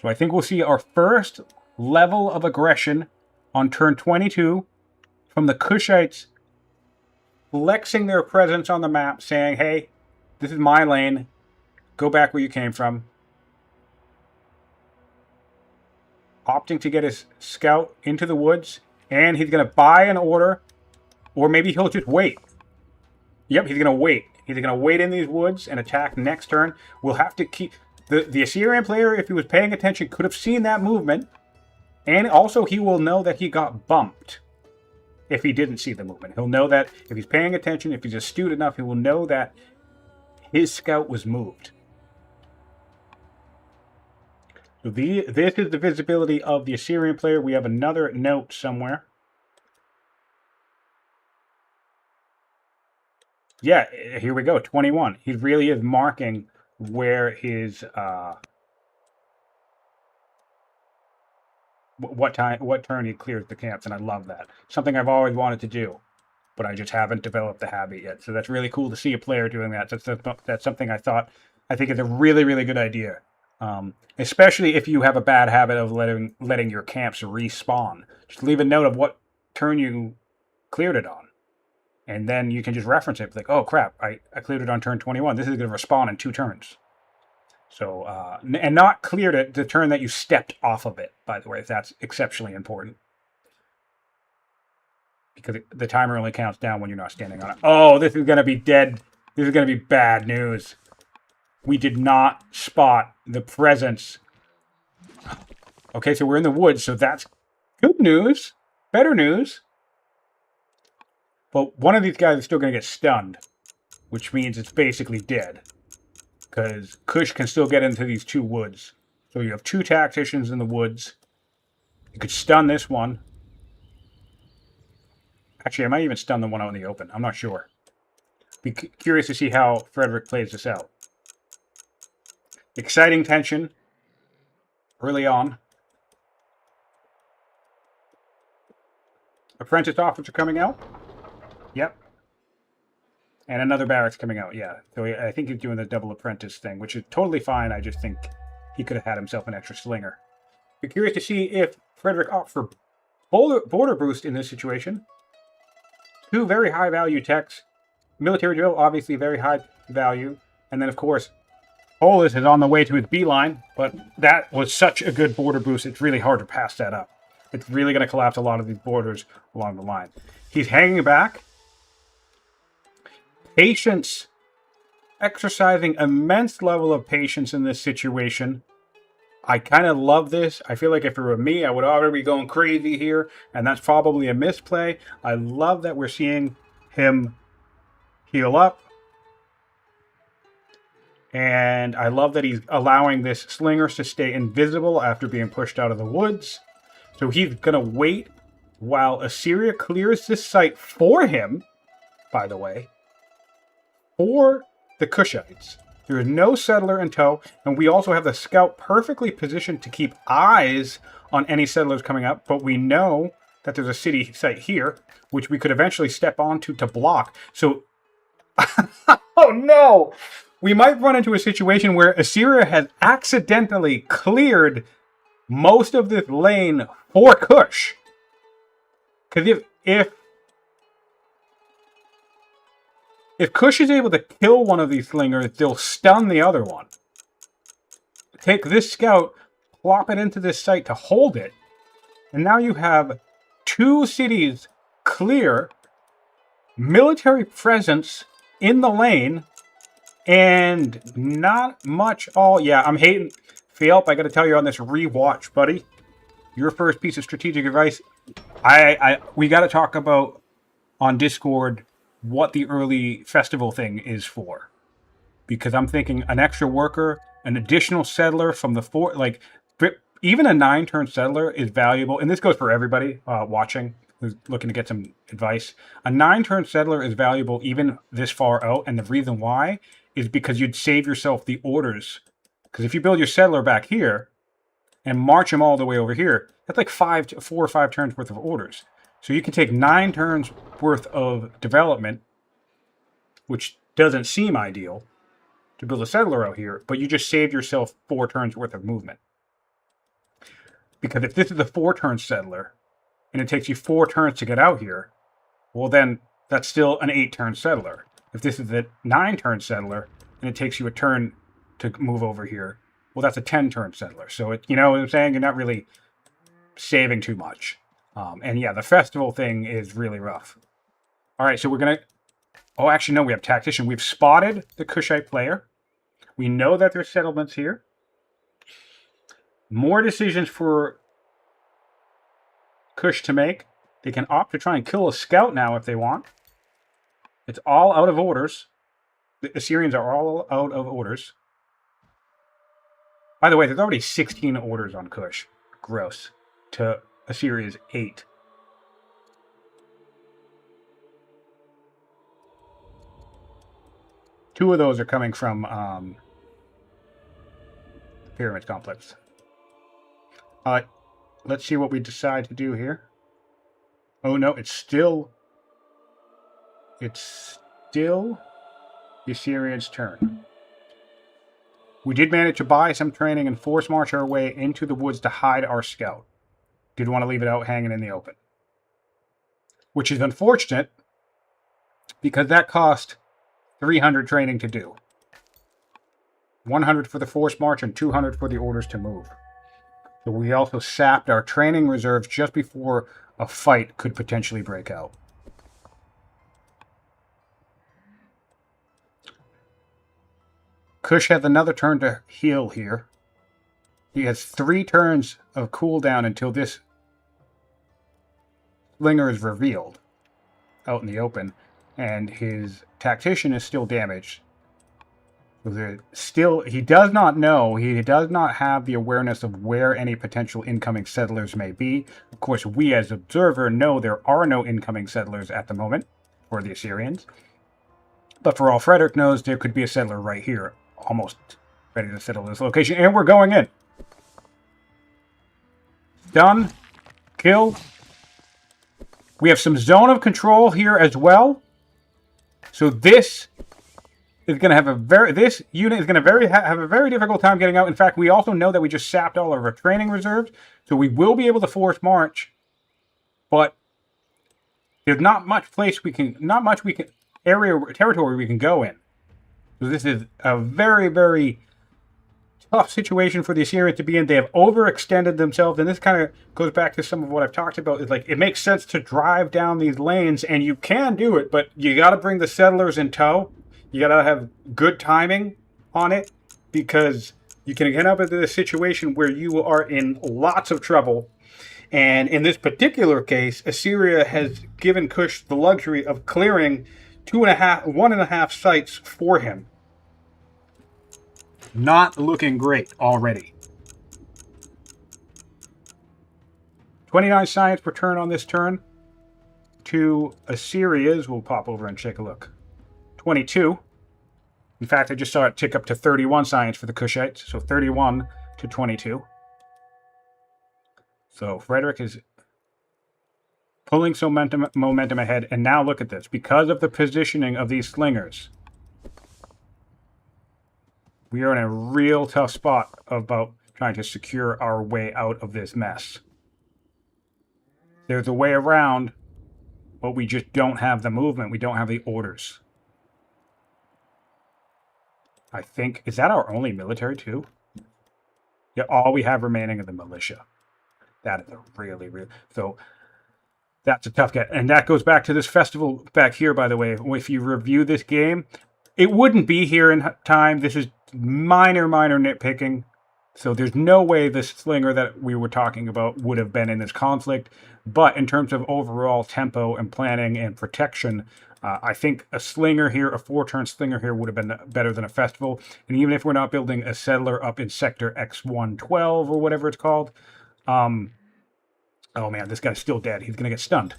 So I think we'll see our first level of aggression on turn 22 from the Kushites flexing their presence on the map, saying, hey, this is my lane. Go back where you came from. Opting to get his scout into the woods, and he's going to buy an order, or maybe he'll just wait. Yep, he's going to wait. He's going to wait in these woods and attack next turn. We'll have to keep... The Assyrian player, if he was paying attention, could have seen that movement. And also, he will know that he got bumped if he didn't see the movement. He'll know that if he's paying attention, if he's astute enough, he will know that his scout was moved. So this is the visibility of the Assyrian player. We have another note somewhere. Yeah, here we go, 21. He really is marking where his what turn he clears the camps, and I love that. Something I've always wanted to do, but I just haven't developed the habit yet. So that's really cool to see a player doing that. That's something I think is a really, really good idea. Especially if you have a bad habit of letting your camps respawn. Just leave a note of what turn you cleared it on. And then you can just reference it. Like, oh crap, I cleared it on turn 21. This is going to respawn in 2 turns. So, and not cleared it the turn that you stepped off of it, by the way, if that's exceptionally important. Because the timer only counts down when you're not standing on it. Oh, this is going to be dead. This is going to be bad news. We did not spot the presence. Okay, so we're in the woods, so that's good news. Better news. But one of these guys is still going to get stunned, which means it's basically dead. Because Kush can still get into these 2 woods. So you have 2 tacticians in the woods. You could stun this one. Actually, I might even stun the one out in the open. I'm not sure. Be curious to see how Frederik plays this out. Exciting tension early on. Apprentice offers are coming out. Yep. And another barracks coming out, yeah. So I think he's doing the double apprentice thing, which is totally fine. I just think he could have had himself an extra slinger. Be curious to see if Frederik opts for border boost in this situation. 2 very high value techs. Military drill, obviously very high value. And then, of course, Polis is on the way to his beeline, but that was such a good border boost, it's really hard to pass that up. It's really going to collapse a lot of these borders along the line. He's hanging back. Patience. Exercising immense level of patience in this situation. I kind of love this. I feel like if it were me, I would already be going crazy here, and that's probably a misplay. I love that we're seeing him heal up. And I love that he's allowing this slingers to stay invisible after being pushed out of the woods. So he's going to wait while Assyria clears this site for him, by the way, for the Kushites. There is no settler in tow, and we also have the scout perfectly positioned to keep eyes on any settlers coming up, but we know that there's a city site here, which we could eventually step onto to block. So, oh no! We might run into a situation where Assyria has accidentally cleared most of this lane for Kush. Because if Kush is able to kill one of these slingers, they'll stun the other one. Take this scout, plop it into this site to hold it, and now you have 2 cities clear, military presence in the lane, and not much all... Yeah, I'm hating... Phielp, I gotta tell you on this rewatch, buddy. Your first piece of strategic advice. We gotta talk about on Discord what the early festival thing is for. Because I'm thinking an extra worker, an additional settler from the fort, like, even a 9-turn settler is valuable, and this goes for everybody watching who's looking to get some advice. A 9-turn settler is valuable even this far out, and the reason why is because you'd save yourself the orders. Because if you build your settler back here and march him all the way over here, that's like 4 or 5 turns worth of orders. So you can take 9 turns worth of development, which doesn't seem ideal, to build a settler out here, but you just save yourself 4 turns worth of movement. Because if this is a 4-turn settler, and it takes you 4 turns to get out here, well then, that's still an 8-turn settler. If this is a 9-turn settler, and it takes you a turn to move over here, well that's a 10-turn settler. So, you know what I'm saying? You're not really saving too much. And yeah, the festival thing is really rough. Alright, so we're going to... Oh, actually, no, we have tactician. We've spotted the Kushite player. We know that there's settlements here. More decisions for Kush to make. They can opt to try and kill a scout now if they want. It's all out of orders. The Assyrians are all out of orders. By the way, there's already 16 orders on Kush. Gross. To Assyria's 8. Two of those are coming from the Pyramid Complex. Let's see what we decide to do here. Oh no, it's still the Assyrians' turn. We did manage to buy some training and force march our way into the woods to hide our scout. Didn't want to leave it out hanging in the open. Which is unfortunate, because that cost 300 training to do. 100 for the force march and 200 for the orders to move. So we also sapped our training reserves just before a fight could potentially break out. Kush has another turn to heal here. He has 3 turns of cooldown until this slinger is revealed out in the open, and his tactician is still damaged. He does not know, he does not have the awareness of where any potential incoming settlers may be. Of course, we as observer know there are no incoming settlers at the moment for the Assyrians. But for all Frederik knows, there could be a settler right here, almost ready to settle this location. And we're going in. Done. Kill. We have some zone of control here as well. So this is going to have this unit is going to have a very difficult time getting out. In fact, we also know that we just sapped all of our training reserves, so we will be able to force march, but there's not much territory we can go in. So this is a very, very tough situation for the Assyrians to be in. They have overextended themselves, and this kind of goes back to some of what I've talked about. It's like, it makes sense to drive down these lanes, and you can do it, but you got to bring the settlers in tow. You got to have good timing on it, because you can get up into a situation where you are in lots of trouble. And in this particular case, Assyria has given Kush the luxury of clearing 1.5 sites for him. Not looking great already. 29 science per turn on this turn. To Assyria's, we'll pop over and take a look. 22. In fact, I just saw it tick up to 31 science for the Kushites. So 31 to 22. So Frederik is pulling some momentum ahead. And now look at this. Because of the positioning of these slingers, we are in a real tough spot about trying to secure our way out of this mess. There's a way around, but we just don't have the movement. We don't have the orders. I think, is that our only military too? Yeah, all we have remaining are the militia. That is a really, so that's a tough get. And that goes back to this festival back here, by the way. If you review this game, it wouldn't be here in time. This is minor nitpicking. So there's no way this slinger that we were talking about would have been in this conflict. But in terms of overall tempo and planning and protection, I think a slinger here, a 4-turn slinger here would have been better than a festival. And even if we're not building a settler up in sector X112 or whatever it's called, oh man, this guy's still dead. He's going to get stunned.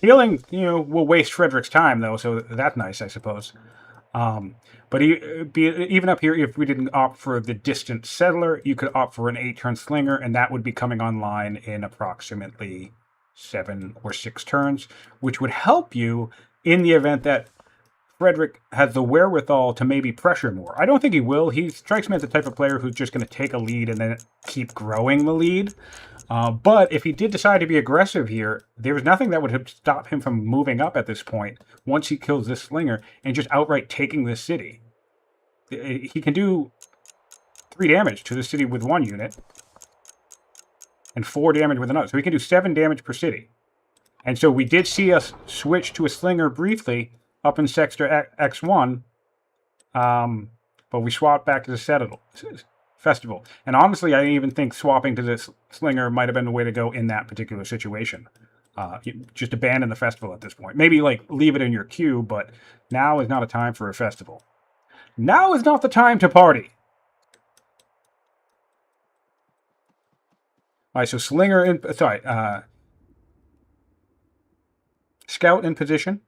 Healing, will waste Frederik's time, though, so that's nice, I suppose. But even up here, if we didn't opt for the distant settler, you could opt for an 8-turn slinger, and that would be coming online in approximately 7 or 6 turns, which would help you in the event that Frederik has the wherewithal to maybe pressure more. I don't think he will. He strikes me as the type of player who's just going to take a lead and then keep growing the lead. But if he did decide to be aggressive here, there was nothing that would stop him from moving up at this point once he kills this slinger and just outright taking this city. He can do 3 damage to the city with 1 unit and 4 damage with another. So he can do 7 damage per city. And so we did see us switch to a slinger briefly up in sector X1, but we swapped back to the festival. And honestly, I even think swapping to this slinger might have been the way to go in that particular situation. Just abandon the festival at this point. Maybe leave it in your queue, but now is not a time for a festival. Now is not the time to party. All right, so slinger in, scout in position.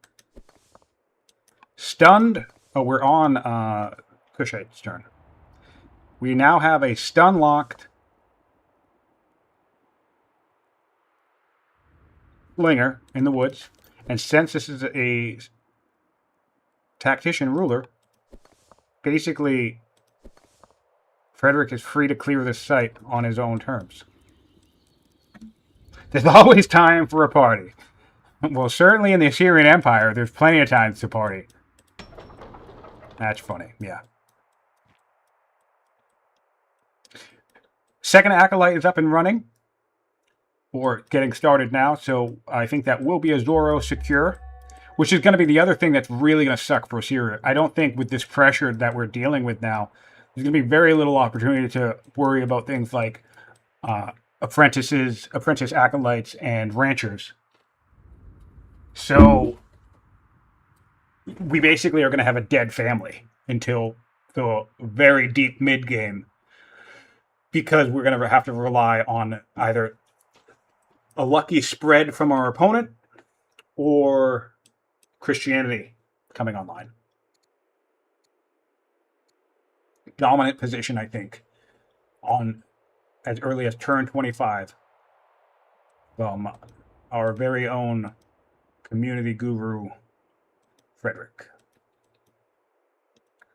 Stunned. Oh, we're on Kushite's turn. We now have a stun-locked slinger in the woods. And since this is a tactician ruler, basically Frederik is free to clear this site on his own terms. There's always time for a party. Well, certainly in the Assyrian Empire, there's plenty of time to party. That's funny, yeah. Second Acolyte is up and running, or getting started now, so I think that will be a Zoro secure, which is going to be the other thing that's really going to suck for Assyria. I don't think with this pressure that we're dealing with now, there's going to be very little opportunity to worry about things like apprentice acolytes, and ranchers. So we basically are going to have a dead family until the very deep mid game, because we're going to have to rely on either a lucky spread from our opponent or Christianity coming online. Dominant position, I think, on as early as turn 25 from our very own community guru, Frederik,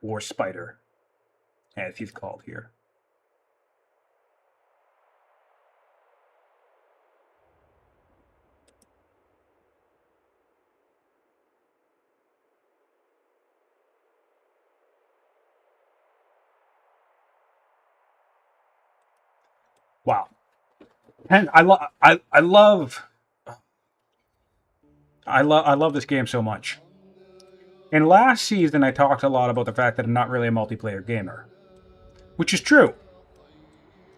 or Spider, as he's called here. Wow. And I love this game so much. In last season, I talked a lot about the fact that I'm not really a multiplayer gamer, which is true.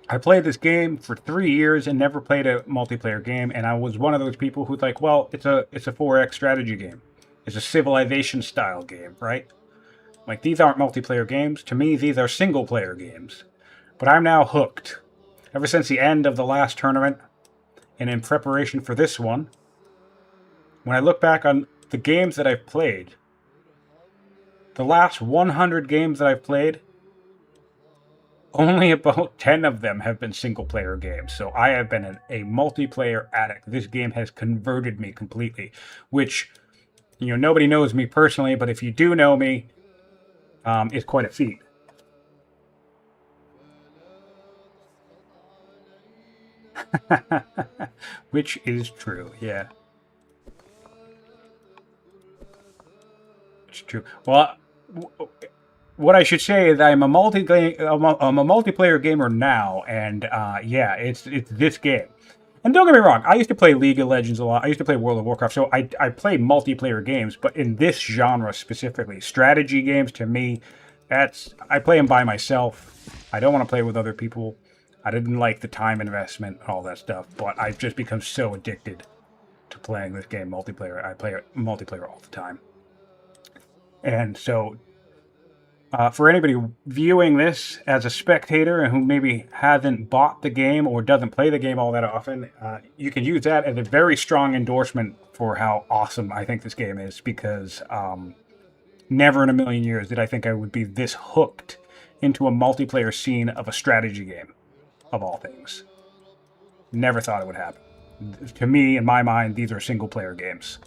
I played this game for 3 years and never played a multiplayer game, and I was one of those people who's like, well, it's a 4X strategy game. It's a Civilization style game, right? Like, these aren't multiplayer games. To me, these are single player games. But I'm now hooked. Ever since the end of the last tournament, and in preparation for this one, when I look back on the games that I've played, the last 100 games that I've played, only about 10 of them have been single-player games. So I have been a multiplayer addict. This game has converted me completely, which, nobody knows me personally, but if you do know me, it's quite a feat. Which is true, yeah. It's true. Well, what I should say is I'm a multiplayer gamer now, and yeah, it's this game. And don't get me wrong, I used to play League of Legends a lot. I used to play World of Warcraft, so I play multiplayer games, but in this genre specifically, strategy games, to me, I play them by myself. I don't want to play with other people. I didn't like the time investment, all that stuff, but I've just become so addicted to playing this game multiplayer. I play it multiplayer all the time. And so, for anybody viewing this as a spectator and who maybe hasn't bought the game or doesn't play the game all that often, you can use that as a very strong endorsement for how awesome I think this game is, because never in a million years did I think I would be this hooked into a multiplayer scene of a strategy game, of all things. Never thought it would happen. To me, in my mind, these are single-player games.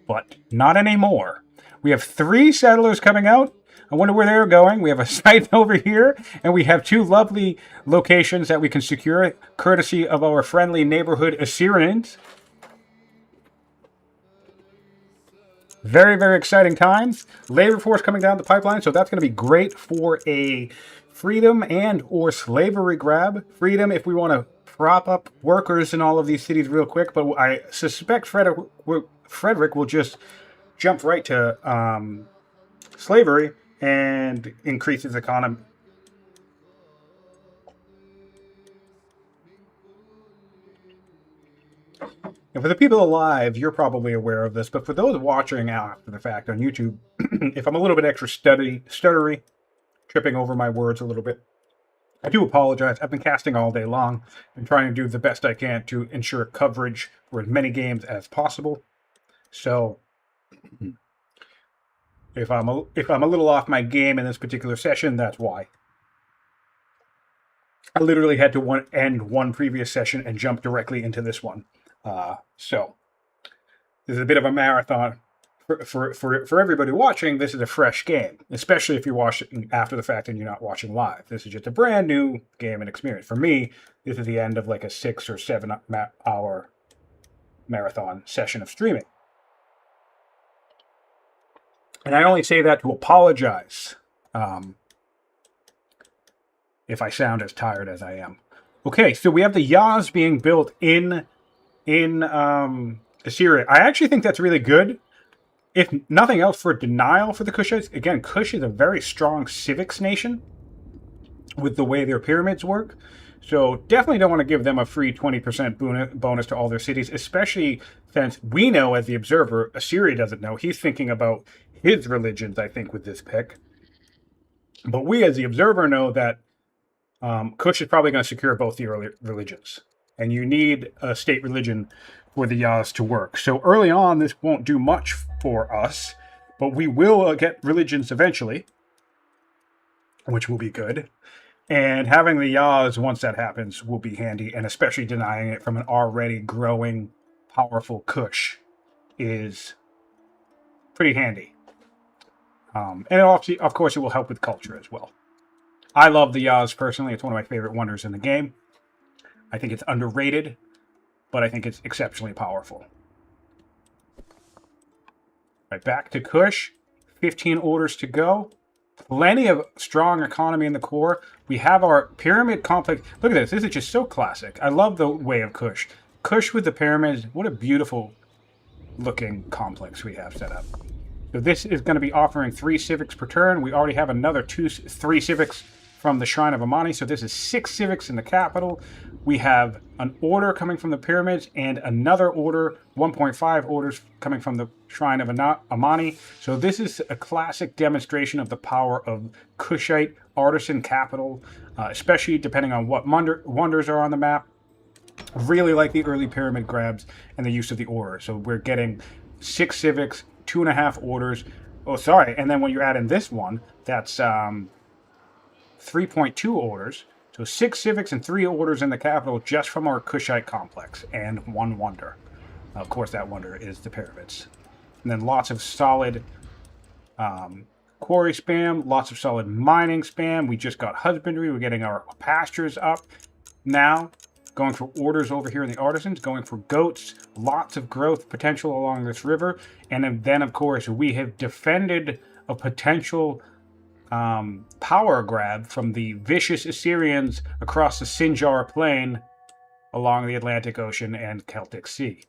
But not anymore. We have 3 settlers coming out. I wonder where they're going. We have a site over here, and we have 2 lovely locations that we can secure, courtesy of our friendly neighborhood Assyrians. Very, very exciting times. Labor force coming down the pipeline, so that's going to be great for a freedom and or slavery grab. Freedom if we want to prop up workers in all of these cities real quick, but I suspect Frederik will just jump right to slavery and increase his economy. And for the people alive, you're probably aware of this, but for those watching after the fact on YouTube, if I'm a little bit extra stuttery, tripping over my words a little bit, I do apologize. I've been casting all day long and trying to do the best I can to ensure coverage for as many games as possible. So if I'm a little off my game in this particular session, that's why. I literally had to end one previous session and jump directly into this one. So this is a bit of a marathon for everybody watching, this is a fresh game, especially if you're watching after the fact and you're not watching live. This is just a brand new game and experience. For me, this is the end of like a 6 or 7 hour marathon session of streaming. And I only say that to apologize if I sound as tired as I am. Okay, so we have the Yaz being built in Assyria. I actually think that's really good. If nothing else, for denial for the Kushites. Again, Kush is a very strong civics nation with the way their pyramids work. So definitely don't want to give them a free 20% bonus to all their cities, especially since we know, as the observer, Assyria doesn't know. He's thinking about his religions, I think, with this pick. But we, as the observer, know that Kush is probably going to secure both the early religions. And you need a state religion for the Yaz to work. So early on, this won't do much for us, but we will get religions eventually, which will be good. And having the Yaz, once that happens, will be handy, and especially denying it from an already growing, powerful Kush is pretty handy. And obviously, of course, it will help with culture as well. I love the Yaz personally. It's one of my favorite wonders in the game. I think it's underrated, but I think it's exceptionally powerful. Right, back to Kush. 15 orders to go. Plenty of strong economy in the core. We have our pyramid complex. Look at this. This is just so classic. I love the way of Kush. Kush with the pyramids. What a beautiful looking complex we have set up. So this is going to be offering 3 civics per turn. We already have another 3 civics from the Shrine of Amani. So this is 6 civics in the capital. We have an order coming from the pyramids and another order, 1.5 orders coming from the Shrine of Amani. So this is a classic demonstration of the power of Kushite artisan capital, especially depending on what wonders are on the map. Really like the early pyramid grabs and the use of the order. So we're getting 6 civics, 2.5 orders. Oh, sorry. And then when you add in this one, that's 3.2 orders. So 6 civics and 3 orders in the capital just from our Kushite complex and 1 wonder. Of course, that wonder is the pyramids. And then lots of solid quarry spam, lots of solid mining spam. We just got husbandry. We're getting our pastures up now. Going for orders over here in the artisans, going for goats, lots of growth potential along this river. And then of course, we have defended a potential power grab from the vicious Assyrians across the Sinjar Plain along the Atlantic Ocean and Celtic Sea.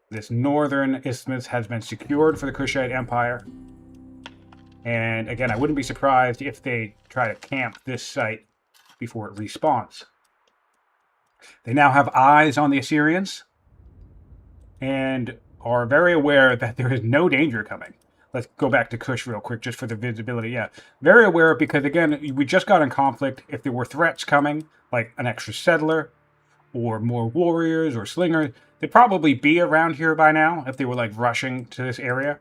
This northern isthmus has been secured for the Kushite Empire. And again, I wouldn't be surprised if they try to camp this site before it respawns. They now have eyes on the Assyrians and are very aware that there is no danger coming. Let's go back to Kush real quick just for the visibility. Yeah, very aware because, again, we just got in conflict. If there were threats coming, like an extra settler or more warriors or slingers, they'd probably be around here by now if they were like rushing to this area.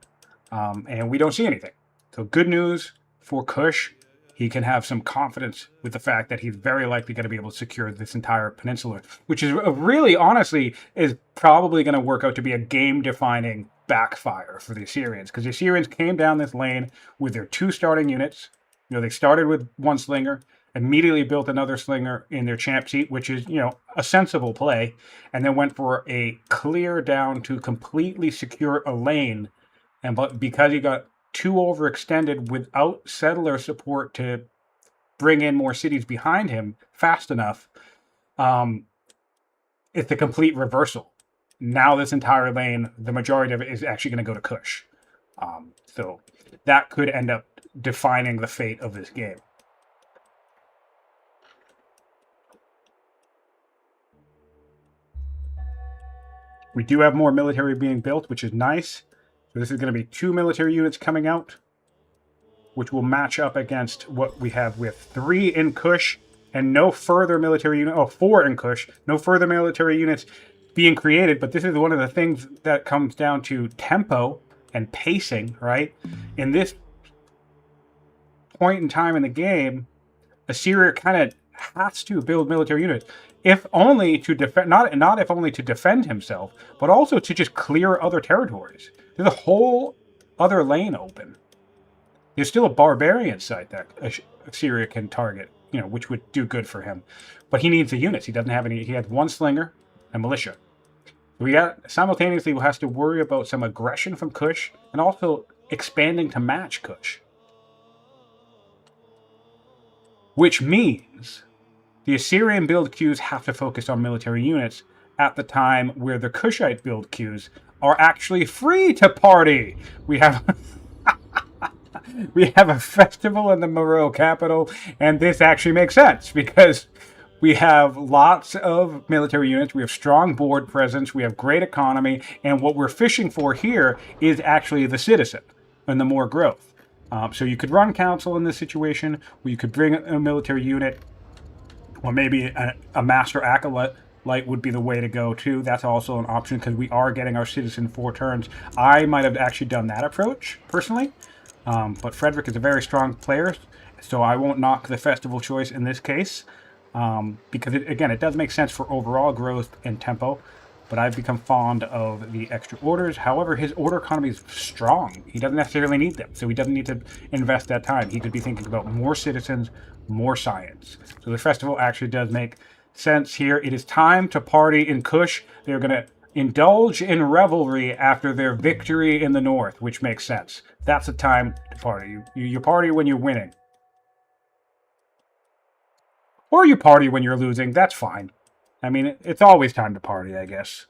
And we don't see anything. So good news for Kush. He can have some confidence with the fact that he's very likely going to be able to secure this entire peninsula, which is really, honestly, is probably going to work out to be a game-defining backfire for the Assyrians, because the Assyrians came down this lane with their 2 starting units. You know, they started with 1 slinger, immediately built another slinger in their champ seat, which is, you know, a sensible play, and then went for a clear down to completely secure a lane. And but because he got too overextended without settler support to bring in more cities behind him fast enough, it's a complete reversal. Now this entire lane, the majority of it is actually going to go to Kush. So that could end up defining the fate of this game. We do have more military being built, which is nice. So this is going to be 2 military units coming out, which will match up against what we have with 3 in Kush and no further military unit. Oh, 4 in Kush, no further military units being created. But this is one of the things that comes down to tempo and pacing, right? In this point in time in the game, Assyria kind of has to build military units, if only to defend, not if only to defend himself, but also to just clear other territories. There's a whole other lane open. There's still a barbarian site that Assyria can target, which would do good for him. But he needs the units. He doesn't have any. He has one slinger and militia. Simultaneously has to worry about some aggression from Kush and also expanding to match Kush. Which means the Assyrian build queues have to focus on military units at the time where the Kushite build queues are actually free to party. We have a festival in the Moreau capital, and this actually makes sense because we have lots of military units, we have strong board presence, we have great economy, and what we're fishing for here is actually the citizen and the more growth. So you could run council in this situation, or you could bring a military unit, or maybe a master acolyte would be the way to go too. That's also an option because we are getting our citizen 4 turns. I might have actually done that approach personally, but Frederik is a very strong player, so I won't knock the festival choice in this case, because it does make sense for overall growth and tempo. But I've become fond of the extra orders. However, his order economy is strong. He doesn't necessarily need them, so he doesn't need to invest that time. He could be thinking about more citizens, more science. So the festival actually does make sense here. It is time to party in Kush. They're going to indulge in revelry after their victory in the north, which makes sense. That's the time to party. You party when you're winning. Or you party when you're losing. That's fine. I mean, it's always time to party, I guess.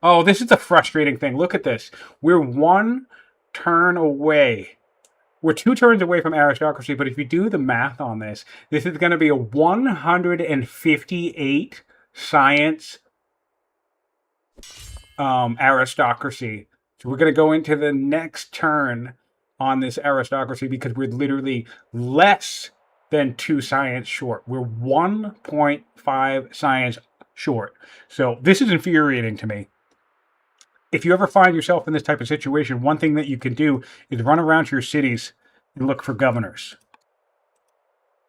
Oh, this is a frustrating thing. Look at this. We're 1 turn away. We're 2 turns away from aristocracy, but if you do the math on this, this is going to be a 158 science aristocracy. So we're going to go into the next turn on this aristocracy because we're literally less than 2 science short. We're 1.5 science short. So this is infuriating to me. If you ever find yourself in this type of situation, one thing that you can do is run around to your cities and look for governors.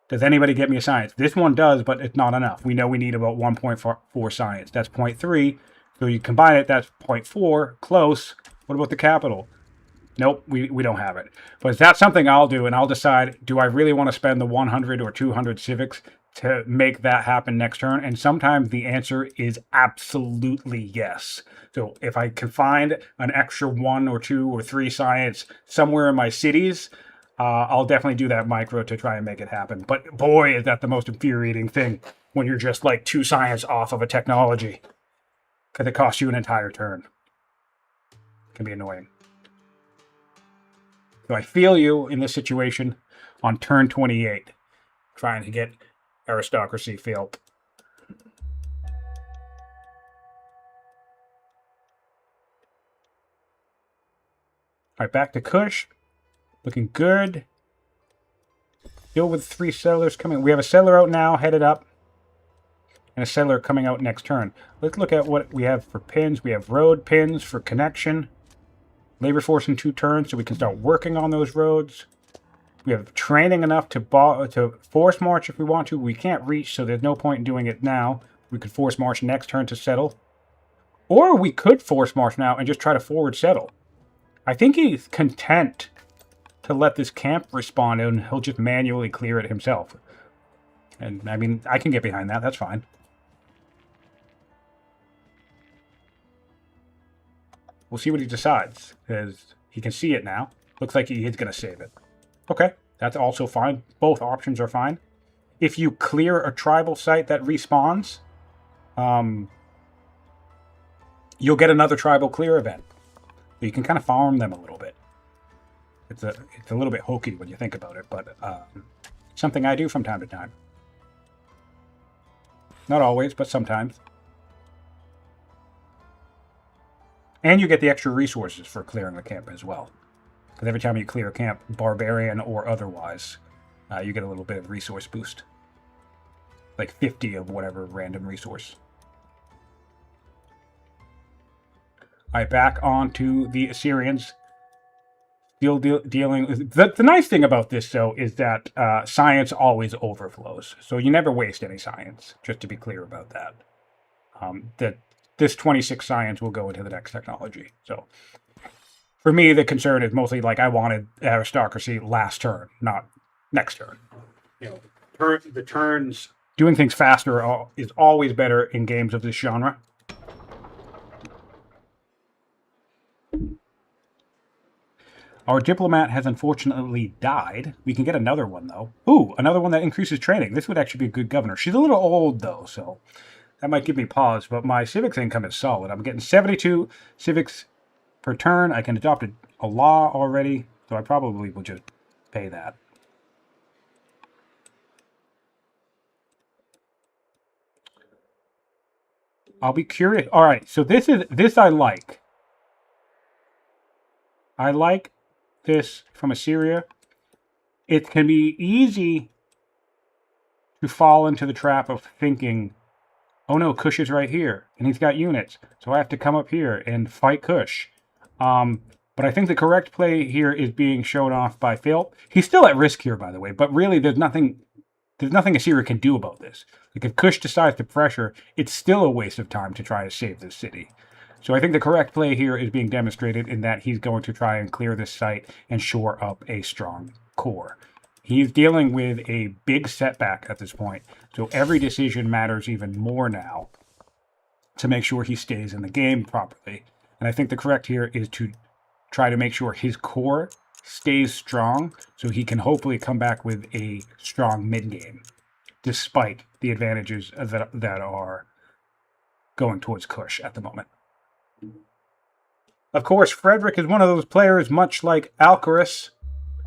Does anybody get me a science? This one does, but it's not enough. We know we need about 1.4 science. That's 0.3. So you combine it, that's 0.4. Close. What about the capital? Nope, we don't have it. But that's something I'll do, and I'll decide, do I really want to spend the 100 or 200 civics to make that happen next turn? And sometimes the answer is absolutely yes. So if I can find an extra 1 or 2 or 3 science somewhere in my cities, I'll definitely do that micro to try and make it happen. But boy, is that the most infuriating thing when you're just like 2 science off of a technology. Because it costs you an entire turn. It can be annoying. So I feel you in this situation on turn 28, trying to get aristocracy Phielp. All right, back to Kush. Looking good. Still with 3 settlers coming. We have a settler out now, headed up. And a settler coming out next turn. Let's look at what we have for pins. We have road pins for connection. Labor force in 2 turns, so we can start working on those roads. We have training enough to force march if we want to. We can't reach, so there's no point in doing it now. We could force march next turn to settle. Or we could force march now and just try to forward settle. I think he's content to let this camp respawn and he'll just manually clear it himself. And, I mean, I can get behind that. That's fine. We'll see what he decides, because he can see it now. Looks like he is going to save it. Okay, that's also fine. Both options are fine. If you clear a tribal site that respawns, you'll get another tribal clear event. You can kind of farm them a little bit. It's a little bit hokey when you think about it, but something I do from time to time. Not always, but sometimes. And you get the extra resources for clearing the camp as well. Because every time you clear a camp, barbarian or otherwise, you get a little bit of resource boost. Like 50 of whatever random resource. Alright, back on to the Assyrians. Still dealing with... The nice thing about this, though, is that science always overflows. So you never waste any science, just to be clear about that. This 26 science will go into the next technology. So For me, the concern is mostly like I wanted aristocracy last turn, not next turn. You know, the turns doing things faster is always better in games of this genre. Our diplomat has unfortunately died. We can get another one, though. Ooh, another one that increases training. This would actually be a good governor. She's a little old, though, so that might give me pause. But my civics income is solid. I'm getting 72 civics per turn. I can adopt a law already, so I probably will just pay that. I'll be curious. All right, so this I like. I like this from Assyria. It can be easy to fall into the trap of thinking, oh no, Kush is right here, and he's got units, so I have to come up here and fight Kush. But I think the correct play here is being shown off by Phielp. He's still at risk here, by the way, but really there's nothing Assyria can do about this. Like, if Kush decides to pressure, it's still a waste of time to try to save this city. So I think the correct play here is being demonstrated in that he's going to try and clear this site and shore up a strong core. He's dealing with a big setback at this point, so every decision matters even more now to make sure he stays in the game properly. And I think the correct here is to try to make sure his core stays strong so he can hopefully come back with a strong mid-game, despite the advantages that are going towards Kush at the moment. Of course, Frederik is one of those players, much like Alcaris,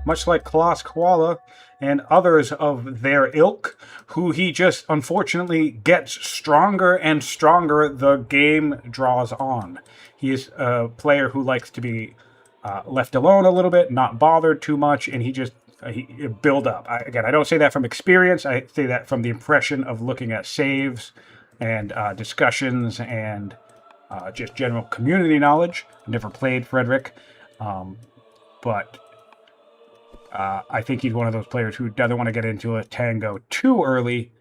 much like Klaus Koala, and others of their ilk, who he just unfortunately gets stronger and stronger the game draws on. He is a player who likes to be left alone a little bit, not bothered too much, and he build up. Again, I don't say that from experience. I say that from the impression of looking at saves and discussions and just general community knowledge. I've never played Frederik, but I think he's one of those players who doesn't want to get into a tango too early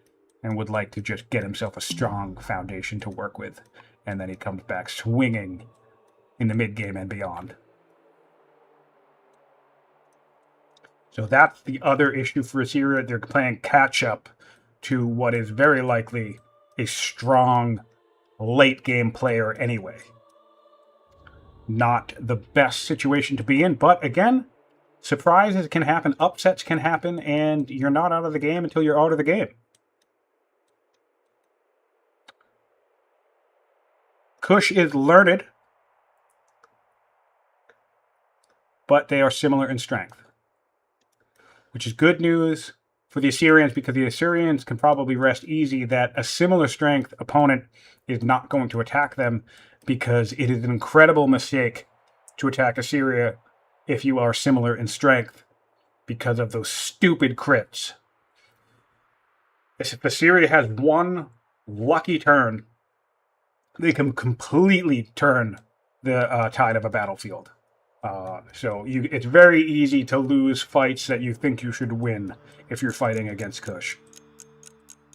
and would like to just get himself a strong foundation to work with. And then he comes back swinging in the mid-game and beyond. So that's the other issue for Assyria. They're playing catch-up to what is very likely a strong late-game player anyway. Not the best situation to be in, but again, surprises can happen, upsets can happen, and you're not out of the game until you're out of the game. Kush is learned, but they are similar in strength, which is good news for the Assyrians, because the Assyrians can probably rest easy that a similar strength opponent is not going to attack them, because it is an incredible mistake to attack Assyria if you are similar in strength because of those stupid crits. If Assyria has one lucky turn, they can completely turn the tide of a battlefield. So it's very easy to lose fights that you think you should win if you're fighting against Kush.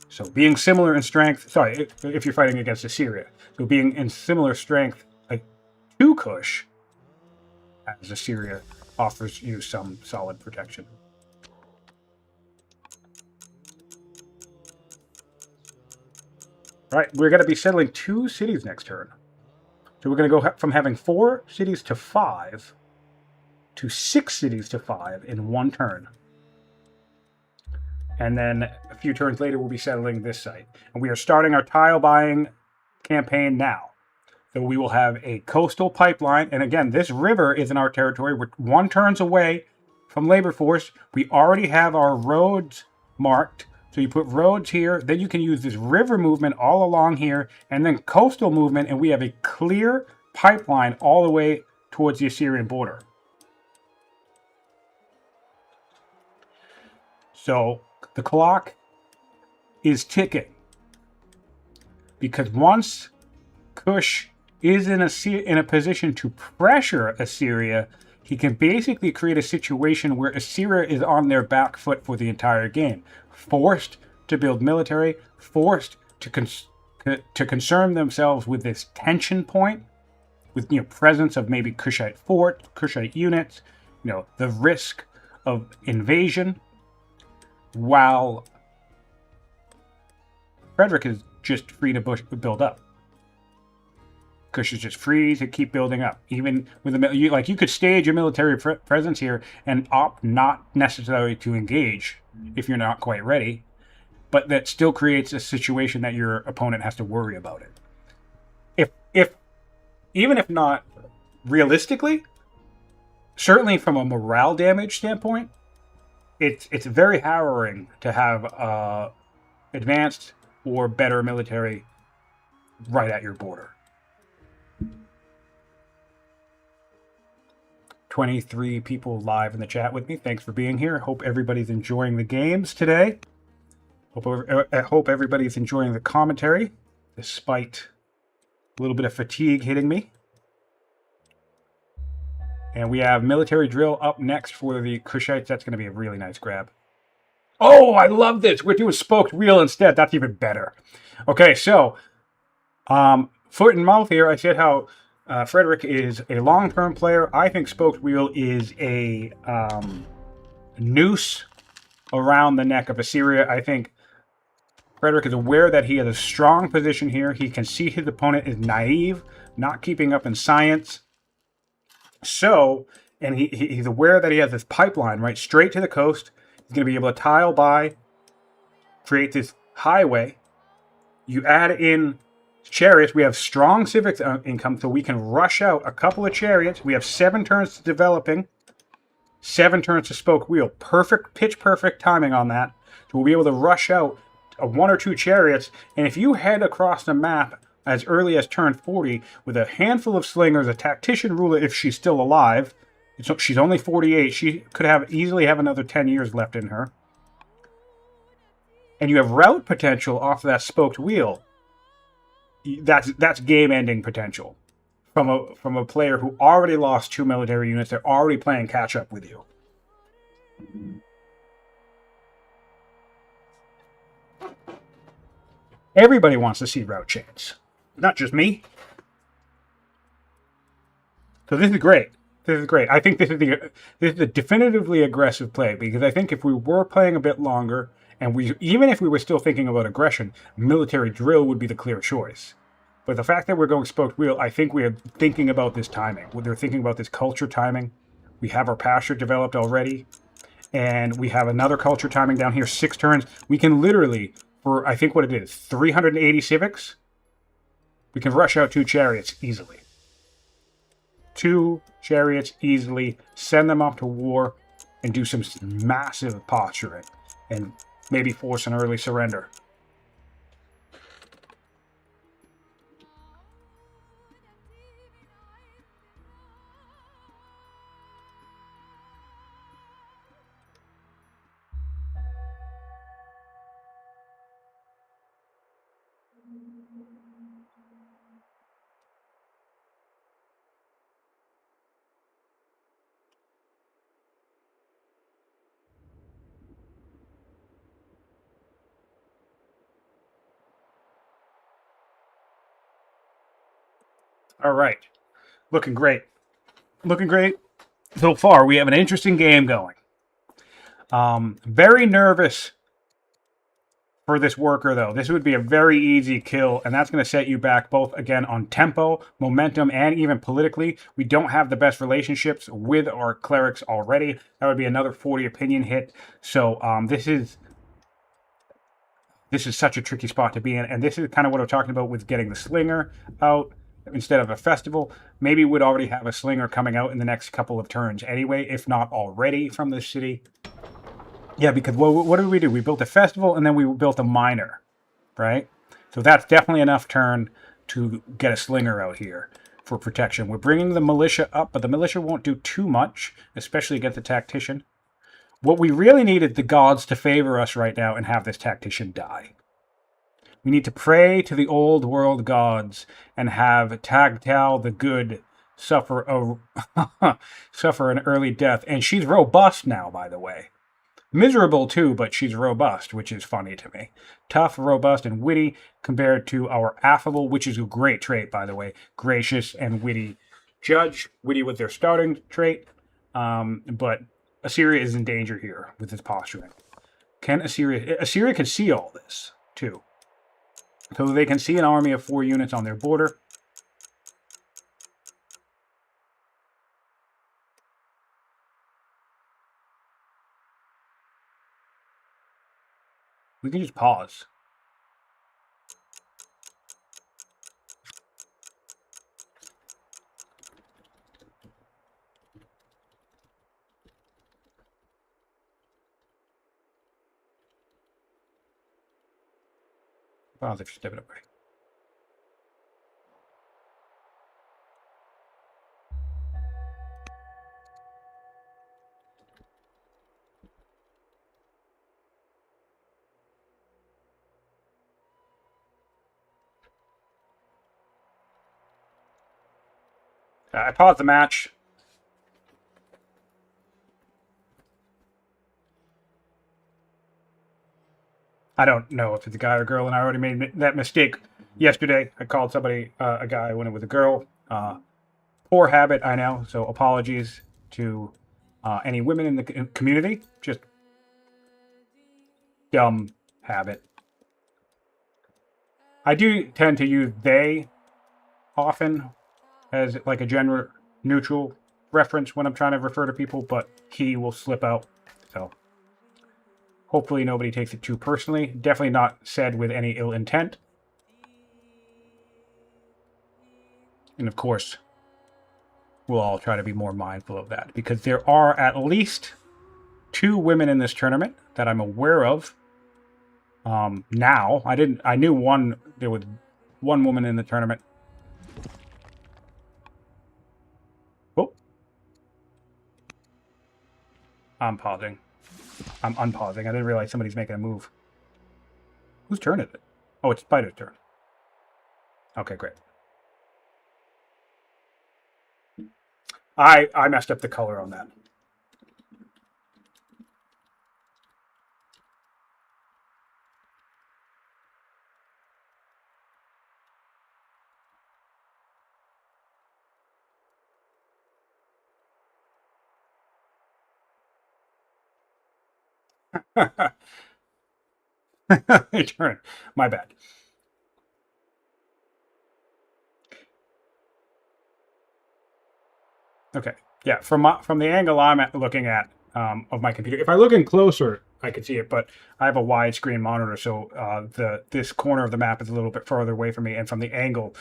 So being similar in strength, if you're fighting against Assyria. So being in similar strength to Kush as Assyria offers you some solid protection. All right, we're going to be settling 2 cities next turn. So we're going to go from having 4 cities to 5 to 6 cities to 5 in one turn. And then a few turns later, we'll be settling this site. And we are starting our tile buying campaign now. So we will have a coastal pipeline. And again, this river is in our territory. We're 1 turn away from labor force. We already have our roads marked. So you put roads here. Then you can use this river movement all along here. And then coastal movement. And we have a clear pipeline all the way towards the Assyrian border. So the clock is ticking. Because once Kush is in a position to pressure Assyria, he can basically create a situation where Assyria is on their back foot for the entire game. Forced to build military, forced to concern themselves with this tension point, with presence of maybe Kushite fort, Kushite units, the risk of invasion, while Frederik is just free to build up. Kush is just free to keep building up. Even with you could stage a military presence here and opt not necessarily to engage if you're not quite ready, but that still creates a situation that your opponent has to worry about it. Even if not realistically, certainly from a morale damage standpoint, it's very harrowing to have advanced or better military right at your border. 23 people live in the chat with me. Thanks for being here. Hope everybody's enjoying the games today. I hope everybody's enjoying the commentary, despite a little bit of fatigue hitting me. And we have military drill up next for the Kushites. That's going to be a really nice grab. Oh, I love this. We're doing spoked wheel instead. That's even better. Okay, so foot and mouth here. I said how Frederik is a long-term player. I think spoked wheel is a noose around the neck of Assyria. I think Frederik is aware that he has a strong position here. He can see his opponent is naive, not keeping up in science. So, and he's aware that he has this pipeline right straight to the coast. He's going to be able to tile by, create this highway. You add in chariots. We have strong civic income, so we can rush out a couple of chariots. We have 7 turns to developing, 7 turns to spoke wheel. Perfect, pitch perfect timing on that. So we'll be able to rush out 1 or 2 chariots. And if you head across the map as early as turn 40 with a handful of slingers, a tactician ruler if she's still alive. She's only 48. She could easily have another 10 years left in her. And you have route potential off of that spoked wheel. That's game-ending potential from a player who already lost 2 military units. They're already playing catch-up with you. Everybody wants to see route chains. Not just me. So this is great. This is great. I think this is a definitively aggressive play, because I think if we were playing a bit longer, and even if we were still thinking about aggression, military drill would be the clear choice. But the fact that we're going spoked wheel, I think we are thinking about this timing. They're thinking about this culture timing. We have our pasture developed already, and we have another culture timing down here, 6 turns. We can literally, for I think what it is, 380 civics, we can rush out 2 chariots easily. 2 chariots easily, send them off to war, and do some massive posturing, and maybe force an early surrender. All right. Looking great. Looking great so far. We have an interesting game going. Very nervous for this worker, though. This would be a very easy kill, and that's going to set you back both, again, on tempo, momentum, and even politically. We don't have the best relationships with our clerics already. That would be another 40 opinion hit. So this is such a tricky spot to be in, and this is kind of what I'm talking about with getting the slinger out instead of a festival. Maybe we'd already have a slinger coming out in the next couple of turns anyway, if not already from this city. Yeah, because what did we do? We built a festival, and then we built a miner, right? So that's definitely enough turn to get a slinger out here for protection. We're bringing the militia up, but the militia won't do too much, especially against the tactician. What we really need is the gods to favor us right now and have this tactician die. We need to pray to the old world gods and have Tagtal the Good suffer an early death. And she's robust now, by the way. Miserable too, but she's robust, which is funny to me. Tough, robust, and witty compared to our affable, which is a great trait, by the way. Gracious and witty Judge, witty with their starting trait, but Assyria is in danger here with its posturing. Can Assyria can see all this, too. So they can see an army of 4 units on their border. We can just pause. Pause if you step it away. I paused the match. I don't know if it's a guy or girl, and I already made that mistake yesterday. I called somebody a guy when it was a girl. Poor habit, I know, so apologies to any women in the community. Just dumb habit. I do tend to use they often as like a gender neutral reference when I'm trying to refer to people, but he will slip out. So hopefully nobody takes it too personally. Definitely not said with any ill intent. And of course, we'll all try to be more mindful of that, because there are at least 2 women in this tournament that I'm aware of. Now, I knew there was one woman in the tournament. Oh. I'm pausing. I'm unpausing. I didn't realize somebody's making a move. Whose turn is it? Oh, it's Spider's turn. Okay, great. I messed up the color on that. Turn. My bad. Okay. Yeah, from the angle I'm looking at of my computer, if I look in closer, I can see it, but I have a widescreen monitor, so this corner of the map is a little bit further away from me, and from the angle,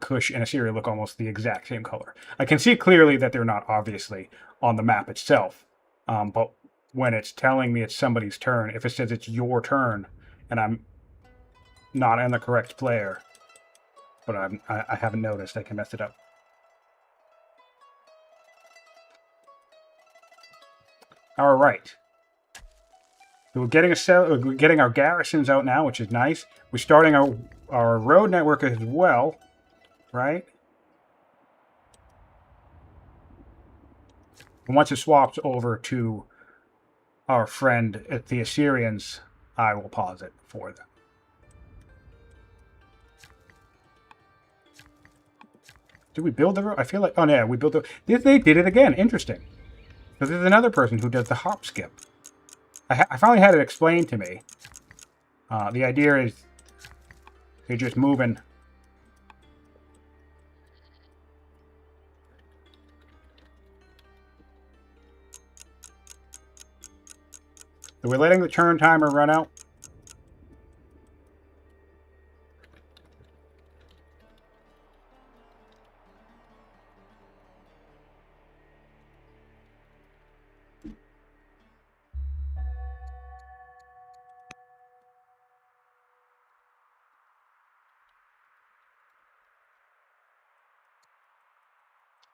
Kush and Assyria look almost the exact same color. I can see clearly that they're not obviously on the map itself, but when it's telling me it's somebody's turn, if it says it's your turn, and I'm not in the correct player, but I haven't noticed, I can mess it up. All right. So we're getting our garrisons out now, which is nice. We're starting our road network as well, right? And once it swaps over to our friend at the Assyrians, I will pause it for them. Did we build the road? I feel like, oh yeah, we built the. They did it again. Interesting. So there's another person who does the hop skip. I finally had it explained to me. The idea is they're just moving. So we're letting the turn timer run out.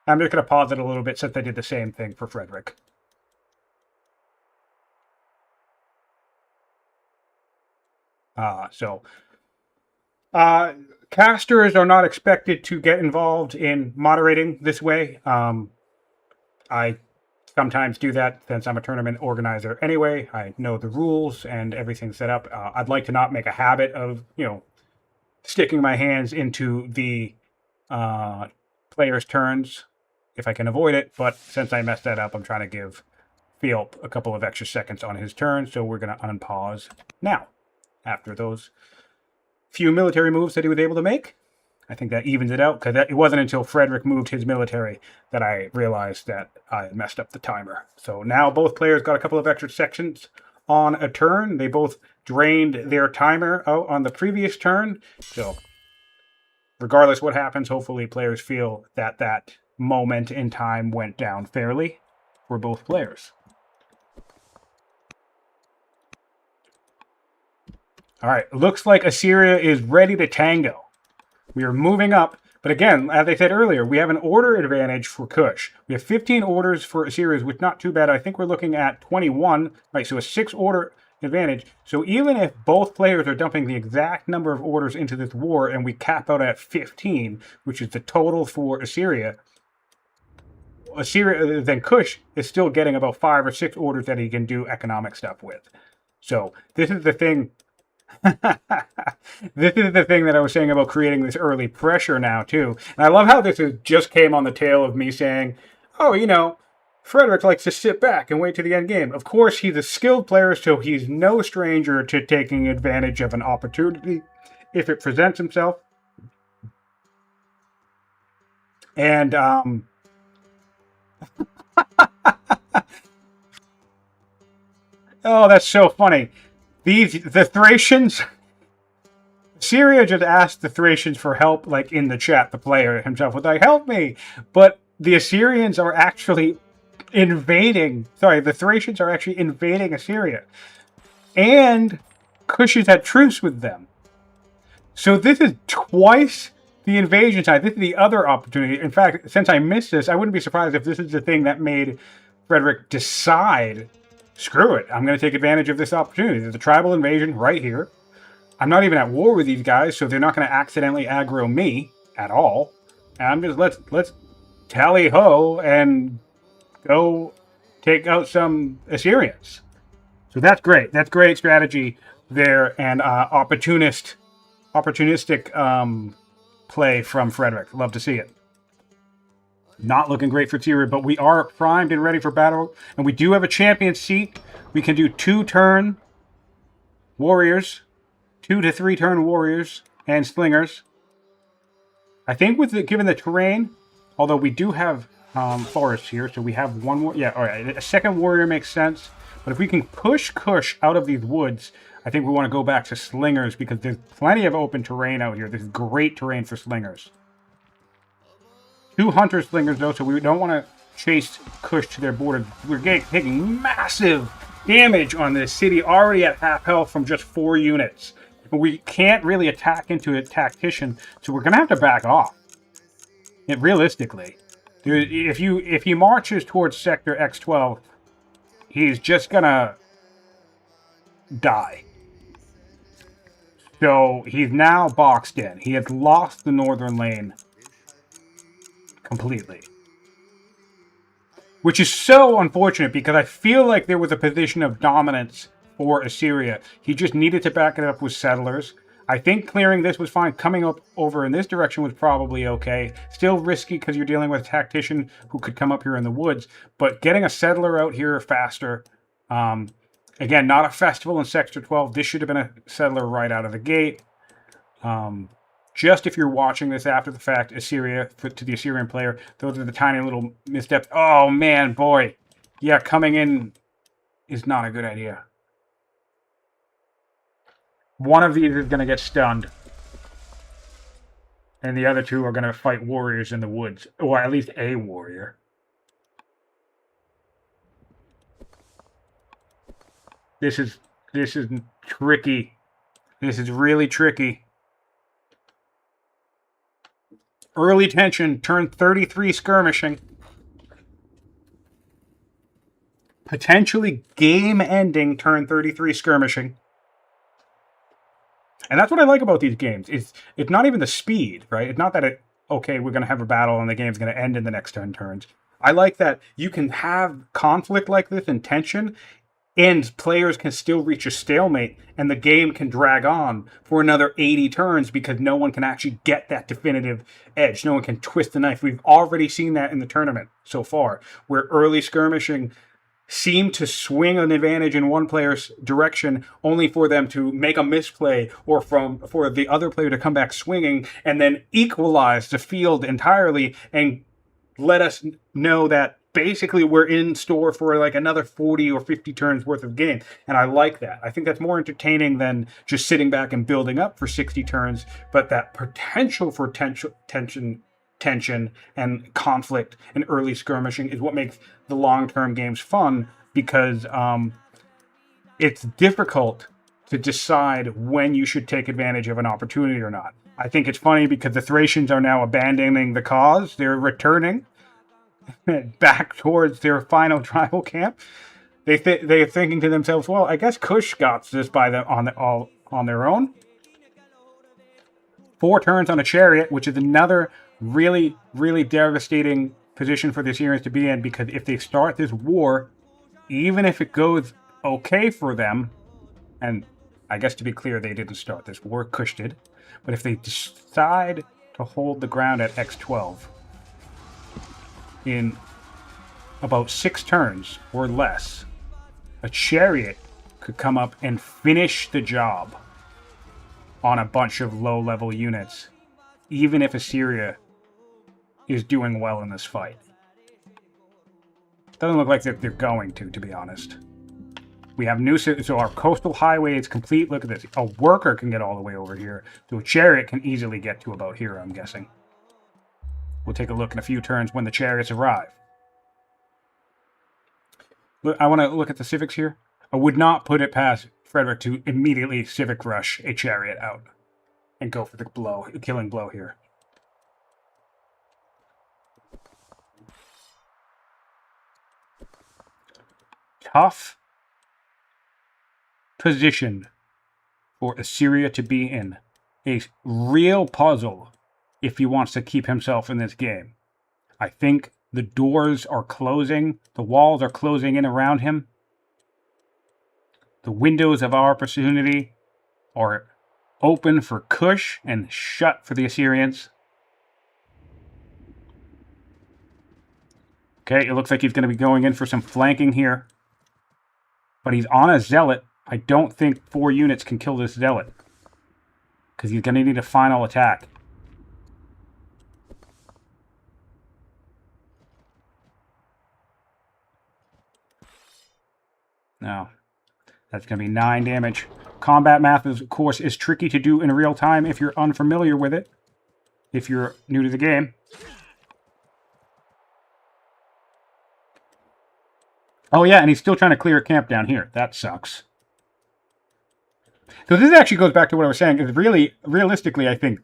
I'm just going to pause it a little bit since they did the same thing for Frederik. Casters are not expected to get involved in moderating this way. I sometimes do that since I'm a tournament organizer anyway. I know the rules and everything set up. I'd like to not make a habit of, sticking my hands into the players' turns if I can avoid it. But since I messed that up, I'm trying to give Phielp a couple of extra seconds on his turn. So we're going to unpause now. After those few military moves that he was able to make, I think that evens it out, because it wasn't until Frederik moved his military that I realized that I messed up the timer. So now both players got a couple of extra sections on a turn. They both drained their timer out on the previous turn. So regardless what happens, hopefully players feel that that moment in time went down fairly for both players. All right, looks like Assyria is ready to tango. We are moving up, but again, as I said earlier, we have an order advantage for Kush. We have 15 orders for Assyria, which is not too bad. I think we're looking at 21, right? So a 6-order advantage. So even if both players are dumping the exact number of orders into this war, and we cap out at 15, which is the total for Assyria, then Kush is still getting about 5 or 6 orders that he can do economic stuff with. So this is the thing. This is the thing that I was saying about creating this early pressure now, too. And I love how this just came on the tail of me saying, oh, you know, Frederik likes to sit back and wait to the end game. Of course, he's a skilled player, so he's no stranger to taking advantage of an opportunity if it presents himself. And, oh, that's so funny. The Thracians, Syria just asked the Thracians for help, like in the chat. The player himself was like, help me. But the Assyrians are actually invading, the Thracians are actually invading Assyria. And Kush is at truce with them. So this is twice the invasion side. This is the other opportunity. In fact, since I missed this, I wouldn't be surprised if this is the thing that made Frederik decide, screw it, I'm going to take advantage of this opportunity. There's a tribal invasion right here. I'm not even at war with these guys, so they're not going to accidentally aggro me at all. And I'm just, let's tally-ho and go take out some Assyrians. So that's great. That's great strategy there, and opportunistic play from Frederik. Love to see it. Not looking great for Syria, but we are primed and ready for battle. And we do have a champion seat. We can do 2-turn warriors, 2 to 3 turn warriors and slingers. I think given the terrain, although we do have forests here, so we have one more. Yeah, all right. A second warrior makes sense. But if we can push Kush out of these woods, I think we want to go back to slingers, because there's plenty of open terrain out here. There's great terrain for slingers. 2 hunter slingers, though, so we don't want to chase Kush to their border. We're taking massive damage on this city, already at half health from just 4 units. But we can't really attack into a tactician, so we're going to have to back off. Realistically. If he marches towards Sector X12, he's just going to die. So he's now boxed in. He has lost the northern lane completely. Which is so unfortunate, because I feel like there was a position of dominance for Assyria. He just needed to back it up with settlers. I think clearing this was fine. Coming up over in this direction was probably okay. Still risky because you're dealing with a tactician who could come up here in the woods. But getting a settler out here faster. Again, not a festival in Sector 12. This should have been a settler right out of the gate. Just if you're watching this after the fact, Assyria, to the Assyrian player, those are the tiny little missteps. Oh, man, boy. Yeah, coming in is not a good idea. One of these is going to get stunned. And the other 2 are going to fight warriors in the woods. Or at least a warrior. This is tricky. This is really tricky. Early tension, turn 33 skirmishing. Potentially game-ending turn 33 skirmishing. And that's what I like about these games. It's not even the speed, right? It's not that okay, we're going to have a battle and the game's going to end in the next 10 turns. I like that you can have conflict like this and tension and players can still reach a stalemate, and the game can drag on for another 80 turns because no one can actually get that definitive edge. No one can twist the knife. We've already seen that in the tournament so far, where early skirmishing seemed to swing an advantage in one player's direction only for them to make a misplay or for the other player to come back swinging and then equalize the field entirely and let us know that basically we're in store for like another 40 or 50 turns worth of game. And I like that. I think that's more entertaining than just sitting back and building up for 60 turns, but that potential for tension and conflict and early skirmishing is what makes the long-term games fun, because it's difficult to decide when you should take advantage of an opportunity or not. I think it's funny because the Thracians are now abandoning the cause. They're returning back towards their final tribal camp. They're thinking to themselves, well, I guess Kush got this by them on their own. 4 turns on a chariot, which is another really, really devastating position for the Assyrians to be in, because if they start this war, even if it goes okay for them, and I guess to be clear, they didn't start this war, Kush did, but if they decide to hold the ground at X12 in about 6 turns or less, a chariot could come up and finish the job on a bunch of low-level units, even if Assyria is doing well in this fight. Doesn't look like they're going to be honest. We have new, so our coastal highway is complete. Look at this. A worker can get all the way over here. So a chariot can easily get to about here, I'm guessing. We'll take a look in a few turns when the chariots arrive. Look, I want to look at the civics here. I would not put it past Frederik to immediately civic rush a chariot out and go for the killing blow here. Tough position for Assyria to be in. A real puzzle if he wants to keep himself in this game. I think the doors are closing. The walls are closing in around him. The windows of opportunity are open for Kush and shut for the Assyrians. Okay, it looks like he's going to be going in for some flanking here. But he's on a zealot. I don't think 4 units can kill this zealot, because he's going to need a final attack. No. That's going to be 9 damage. Combat math, of course, is tricky to do in real time if you're unfamiliar with it. If you're new to the game. Oh yeah, and he's still trying to clear a camp down here. That sucks. So this actually goes back to what I was saying. Is really, realistically, I think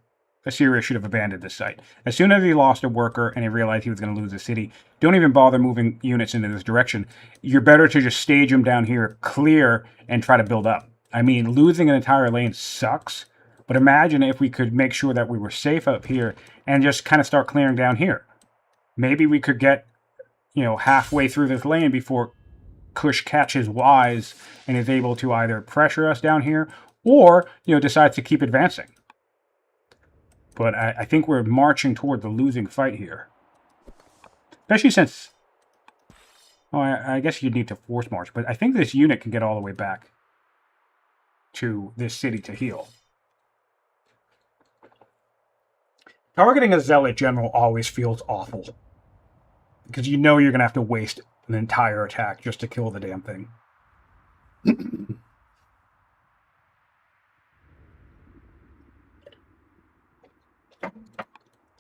Assyria should have abandoned this site. As soon as he lost a worker and he realized he was going to lose the city, don't even bother moving units into this direction. You're better to just stage them down here, clear, and try to build up. I mean, losing an entire lane sucks, but imagine if we could make sure that we were safe up here and just kind of start clearing down here. Maybe we could get, halfway through this lane before Kush catches wise and is able to either pressure us down here or, decides to keep advancing. But I think we're marching toward the losing fight here. Especially since... Oh, I guess you'd need to force march. But I think this unit can get all the way back to this city to heal. Targeting a zealot general always feels awful. Because you're going to have to waste an entire attack just to kill the damn thing.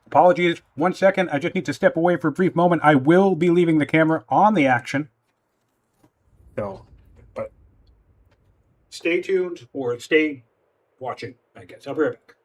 Apologies, 1 second. I just need to step away for a brief moment. I will be leaving the camera on the action. So, but stay tuned or stay watching, I guess. I'll be right back.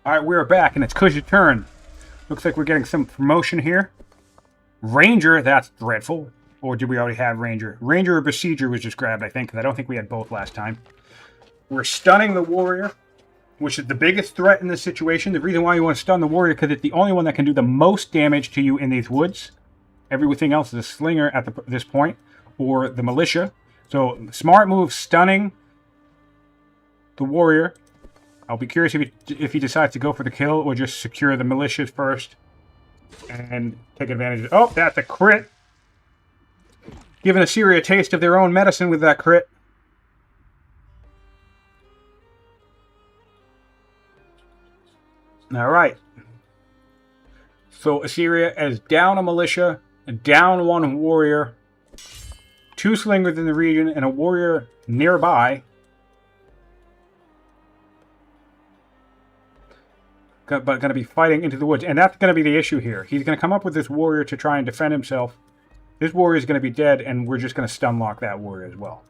Alright, we're back, and it's Kush's turn. Looks like we're getting some promotion here. Ranger, that's dreadful. Or did we already have Ranger? Ranger or Besieger was just grabbed, I think, because I don't think we had both last time. We're stunning the Warrior, which is the biggest threat in this situation. The reason why you want to stun the Warrior, because it's the only one that can do the most damage to you in these woods. Everything else is a Slinger at this point, or the Militia. So, smart move, stunning the Warrior. I'll be curious if he decides to go for the kill or just secure the militias first and take advantage of... Oh, that's a crit. Giving Assyria a taste of their own medicine with that crit. All right. So Assyria is down a militia, down one warrior, 2 slingers in the region, and a warrior nearby. But going to be fighting into the woods. And that's going to be the issue here. He's going to come up with this warrior to try and defend himself. This warrior is going to be dead, and we're just going to stun lock that warrior as well.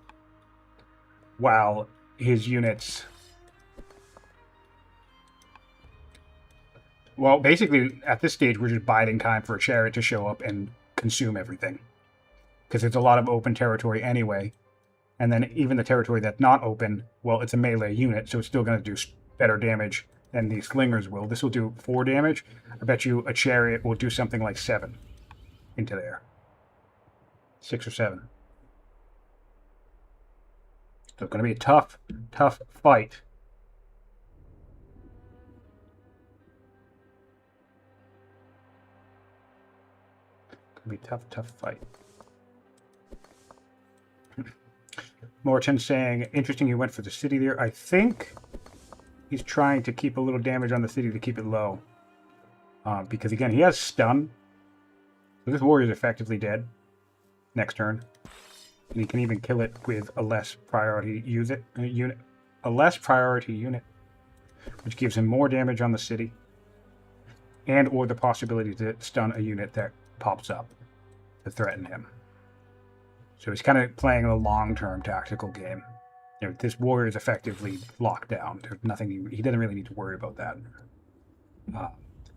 While his units... Well, basically, at this stage, we're just biding time for a chariot to show up and consume everything. Because it's a lot of open territory anyway. And then even the territory that's not open, well, it's a melee unit, so it's still going to do better damage than the slingers will. This will do 4 damage. I bet you a chariot will do something like 7 into there. 6 or 7. So it's going to be a tough, tough fight. It's going to be a tough, tough fight. Morton saying, interesting he went for the city there. I think he's trying to keep a little damage on the city to keep it low. Because, again, he has stun. So this warrior is effectively dead next turn. And he can even kill it with a less priority unit. A less priority unit. Which gives him more damage on the city. And or the possibility to stun a unit that pops up to threaten him. So he's kind of playing a long-term tactical game. You know, this warrior is effectively locked down. There's nothing he doesn't really need to worry about that.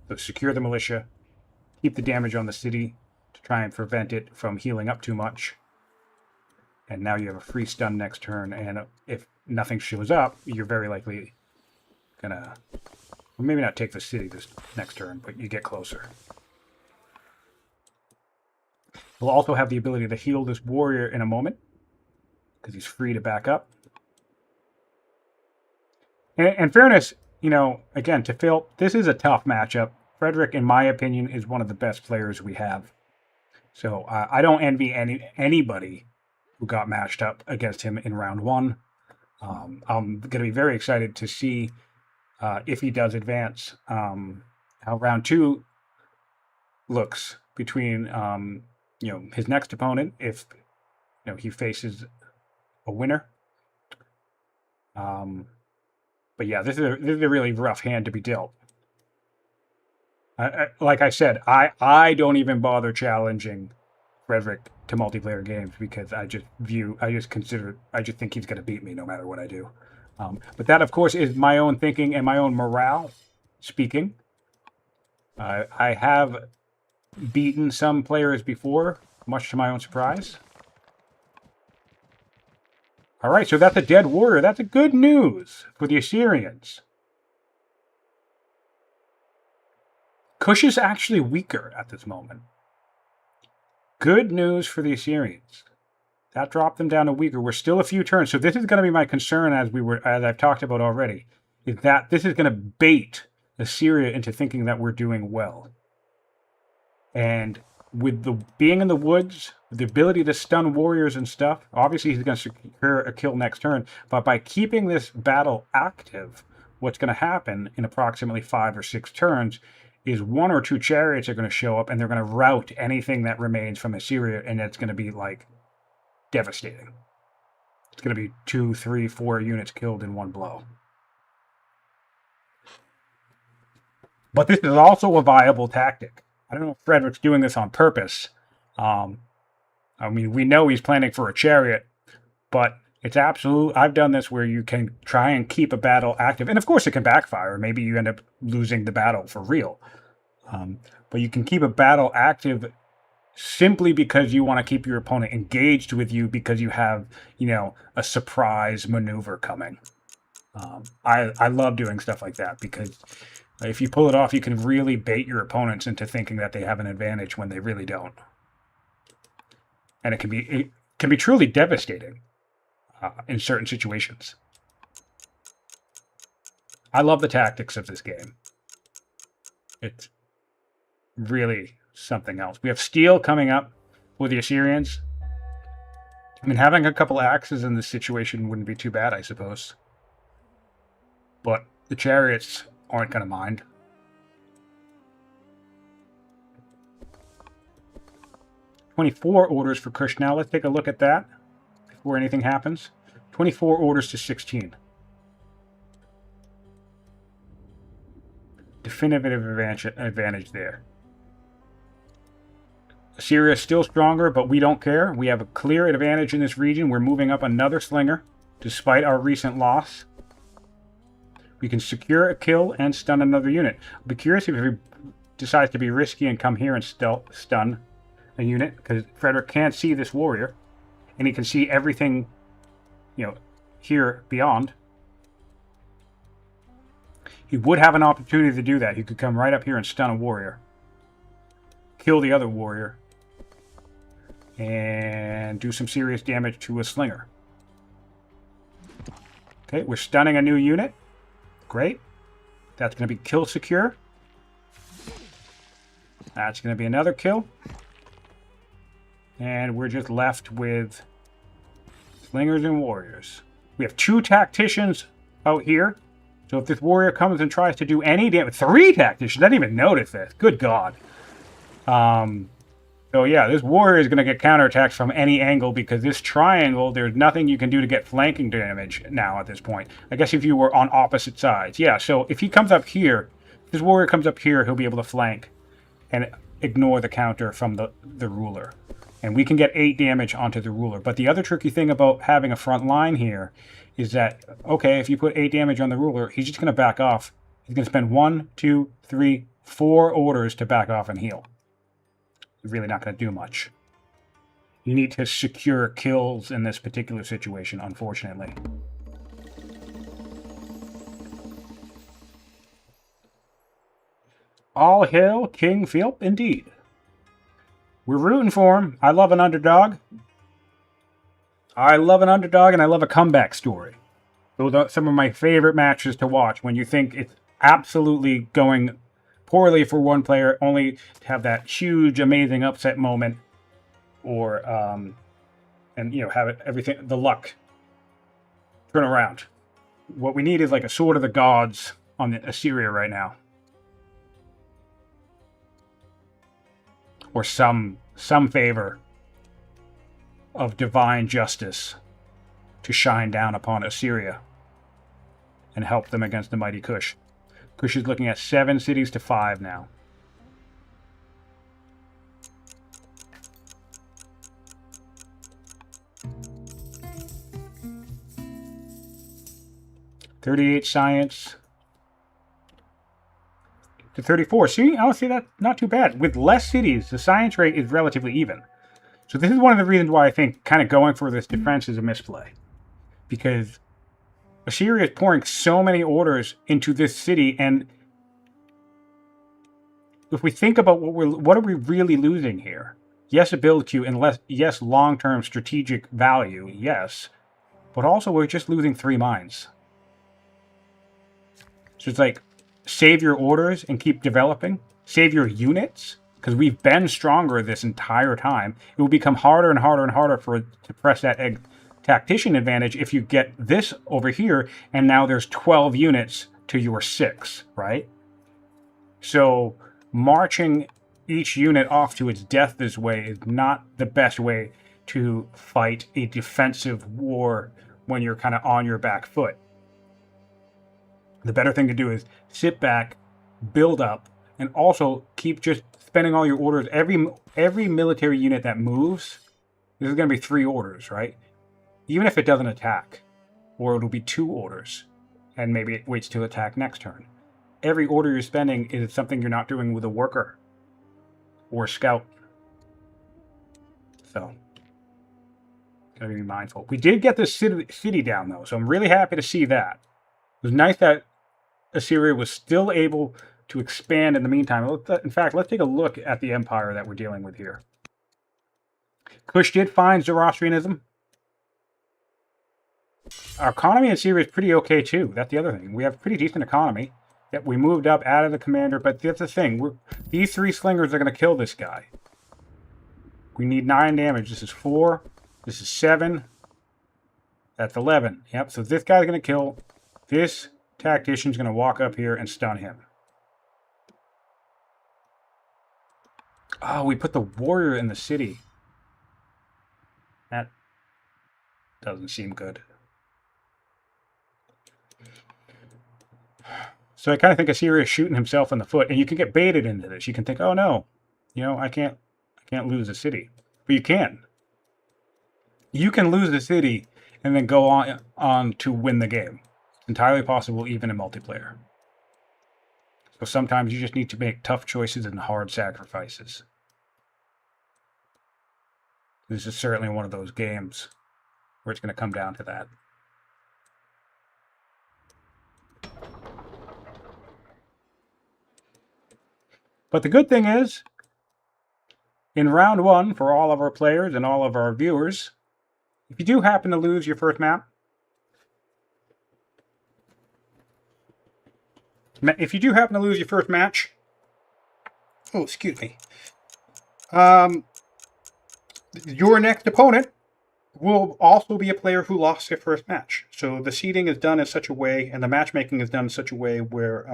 So secure the militia, keep the damage on the city to try and prevent it from healing up too much. And now you have a free stun next turn, and if nothing shows up, you're very likely gonna, well, maybe not take the city this next turn, but you get closer. We'll also have the ability to heal this warrior in a moment, because he's free to back up. In fairness, you know, again, to Phielp, this is a tough matchup. Frederik, in my opinion, is one of the best players we have. So I don't envy anybody who got matched up against him in round 1. I'm going to be very excited to see if he does advance, how round 2 looks between you know, his next opponent, if you know he faces a winner. But yeah, this is a really rough hand to be dealt. Like I said, I don't even bother challenging Frederik to multiplayer games because I just think he's going to beat me no matter what I do. But that, of course, is my own thinking and my own morale speaking. I have beaten some players before, much to my own surprise. All right, so that's a dead warrior. That's a good news for the Assyrians. Kush is actually weaker at this moment. Good news for the Assyrians. That dropped them down to weaker. We're still a few turns, so this is going to be my concern as I've talked about already, is that this is going to bait Assyria into thinking that we're doing well. And with the being in the woods, the ability to stun warriors and stuff, obviously he's going to secure a kill next turn. But by keeping this battle active, what's going to happen in approximately 5 or 6 turns is 1 or 2 chariots are going to show up and they're going to rout anything that remains from Assyria, and it's going to be like devastating. It's going to be 2, 3, 4 units killed in one blow. But this is also a viable tactic. I don't know if Frederik's doing this on purpose. I mean, we know he's planning for a chariot, but it's absolute. I've done this where you can try and keep a battle active, and of course it can backfire. Maybe you end up losing the battle for real. But you can keep a battle active simply because you want to keep your opponent engaged with you because you have, a surprise maneuver coming. I love doing stuff like that because if you pull it off, you can really bait your opponents into thinking that they have an advantage when they really don't. And it can be truly devastating in certain situations. I love the tactics of this game. It's really something else. We have steel coming up with the Assyrians. I mean, having a couple axes in this situation wouldn't be too bad, I suppose. But the chariots aren't going to mind. $24 orders for Kush now. Let's take a look at that before anything happens. 24 orders to 16. Definitive advantage there. Assyria is still stronger, but we don't care. We have a clear advantage in this region. We're moving up another slinger, despite our recent loss. We can secure a kill and stun another unit. I'll be curious if he decides to be risky and come here and stun a unit, because Frederik can't see this warrior, and he can see everything, here beyond. He would have an opportunity to do that. He could come right up here and stun a warrior, kill the other warrior, and do some serious damage to a slinger. Okay, we're stunning a new unit. Great. That's going to be kill secure. That's going to be another kill. And we're just left with slingers and warriors. We have 2 tacticians out here. So if this warrior comes and tries to do any damage... 3 tacticians! I didn't even notice this. Good God. So yeah, this warrior is going to get counterattacks from any angle because this triangle, there's nothing you can do to get flanking damage now at this point. I guess if you were on opposite sides. Yeah, so if he comes up here, if this warrior comes up here, he'll be able to flank and ignore the counter from the ruler. And we can get 8 damage onto the ruler. But the other tricky thing about having a front line here is that, okay, if you put 8 damage on the ruler, he's just going to back off. He's going to spend 1, 2, 3, 4 orders to back off and heal. You're really not going to do much. You need to secure kills in this particular situation, unfortunately. All hail King Phielp, indeed. We're rooting for him. I love an underdog. I love an underdog, and I love a comeback story. Those are some of my favorite matches to watch when you think it's absolutely going poorly for one player, only to have that huge, amazing upset moment, or have everything, the luck turn around. What we need is like a sword of the gods on the Assyria right now, or some favor of divine justice to shine down upon Assyria and help them against the mighty Kush. Kush is looking at 7 cities to 5 now. $38 science to 34. See, I'll say that not too bad. With less cities, the science rate is relatively even. So this is one of the reasons why I think kind of going for this defense is a misplay. Because Assyria is pouring so many orders into this city, and if we think about what are we really losing here? Yes, a build queue, and yes, long-term strategic value, yes. But also we're just losing 3 mines. So it's like, save your orders and keep developing. Save your units, because we've been stronger this entire time. It will become harder and harder and harder to press that tactician advantage if you get this over here, and now there's 12 units to your 6, right? So marching each unit off to its death this way is not the best way to fight a defensive war when you're kind of on your back foot. The better thing to do is sit back, build up, and also keep just spending all your orders. Every military unit that moves, this is going to be 3 orders, right? Even if it doesn't attack, or it'll be 2 orders, and maybe it waits to attack next turn. Every order you're spending is something you're not doing with a worker or a scout. So, gotta be mindful. We did get this city down, though, so I'm really happy to see that. It was nice that Assyria was still able to expand in the meantime. In fact, let's take a look at the empire that we're dealing with here. Kush did find Zoroastrianism. Our economy in Syria is pretty okay, too. That's the other thing. We have pretty decent economy. Yep, we moved up, added a commander, but that's the thing. These 3 slingers are going to kill this guy. We need 9 damage. This is 4. This is 7. That's 11. Yep, so this guy's going to kill. This tactician's going to walk up here and stun him. Oh, we put the warrior in the city. That doesn't seem good. So I kind of think Assyria is shooting himself in the foot, and you can get baited into this. You can think, oh no, I can't lose the city. But you can. You can lose the city and then go on to win the game. It's entirely possible, even in multiplayer. So sometimes you just need to make tough choices and hard sacrifices. This is certainly one of those games where it's going to come down to that. But the good thing is, in round 1, for all of our players and all of our viewers, if you do happen to lose your first map, match, oh, excuse me, your next opponent will also be a player who lost their first match. So the seeding is done in such a way, and the matchmaking is done in such a way where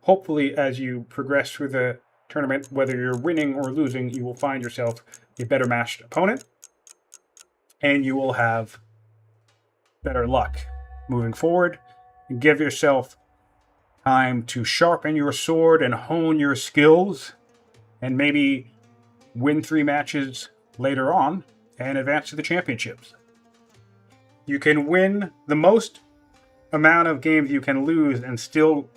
hopefully as you progress through the tournament, whether you're winning or losing, you will find yourself a better matched opponent, and you will have better luck moving forward. And give yourself time to sharpen your sword and hone your skills, and maybe win 3 matches later on and advance to the championships. You can win the most amount of games you can lose and still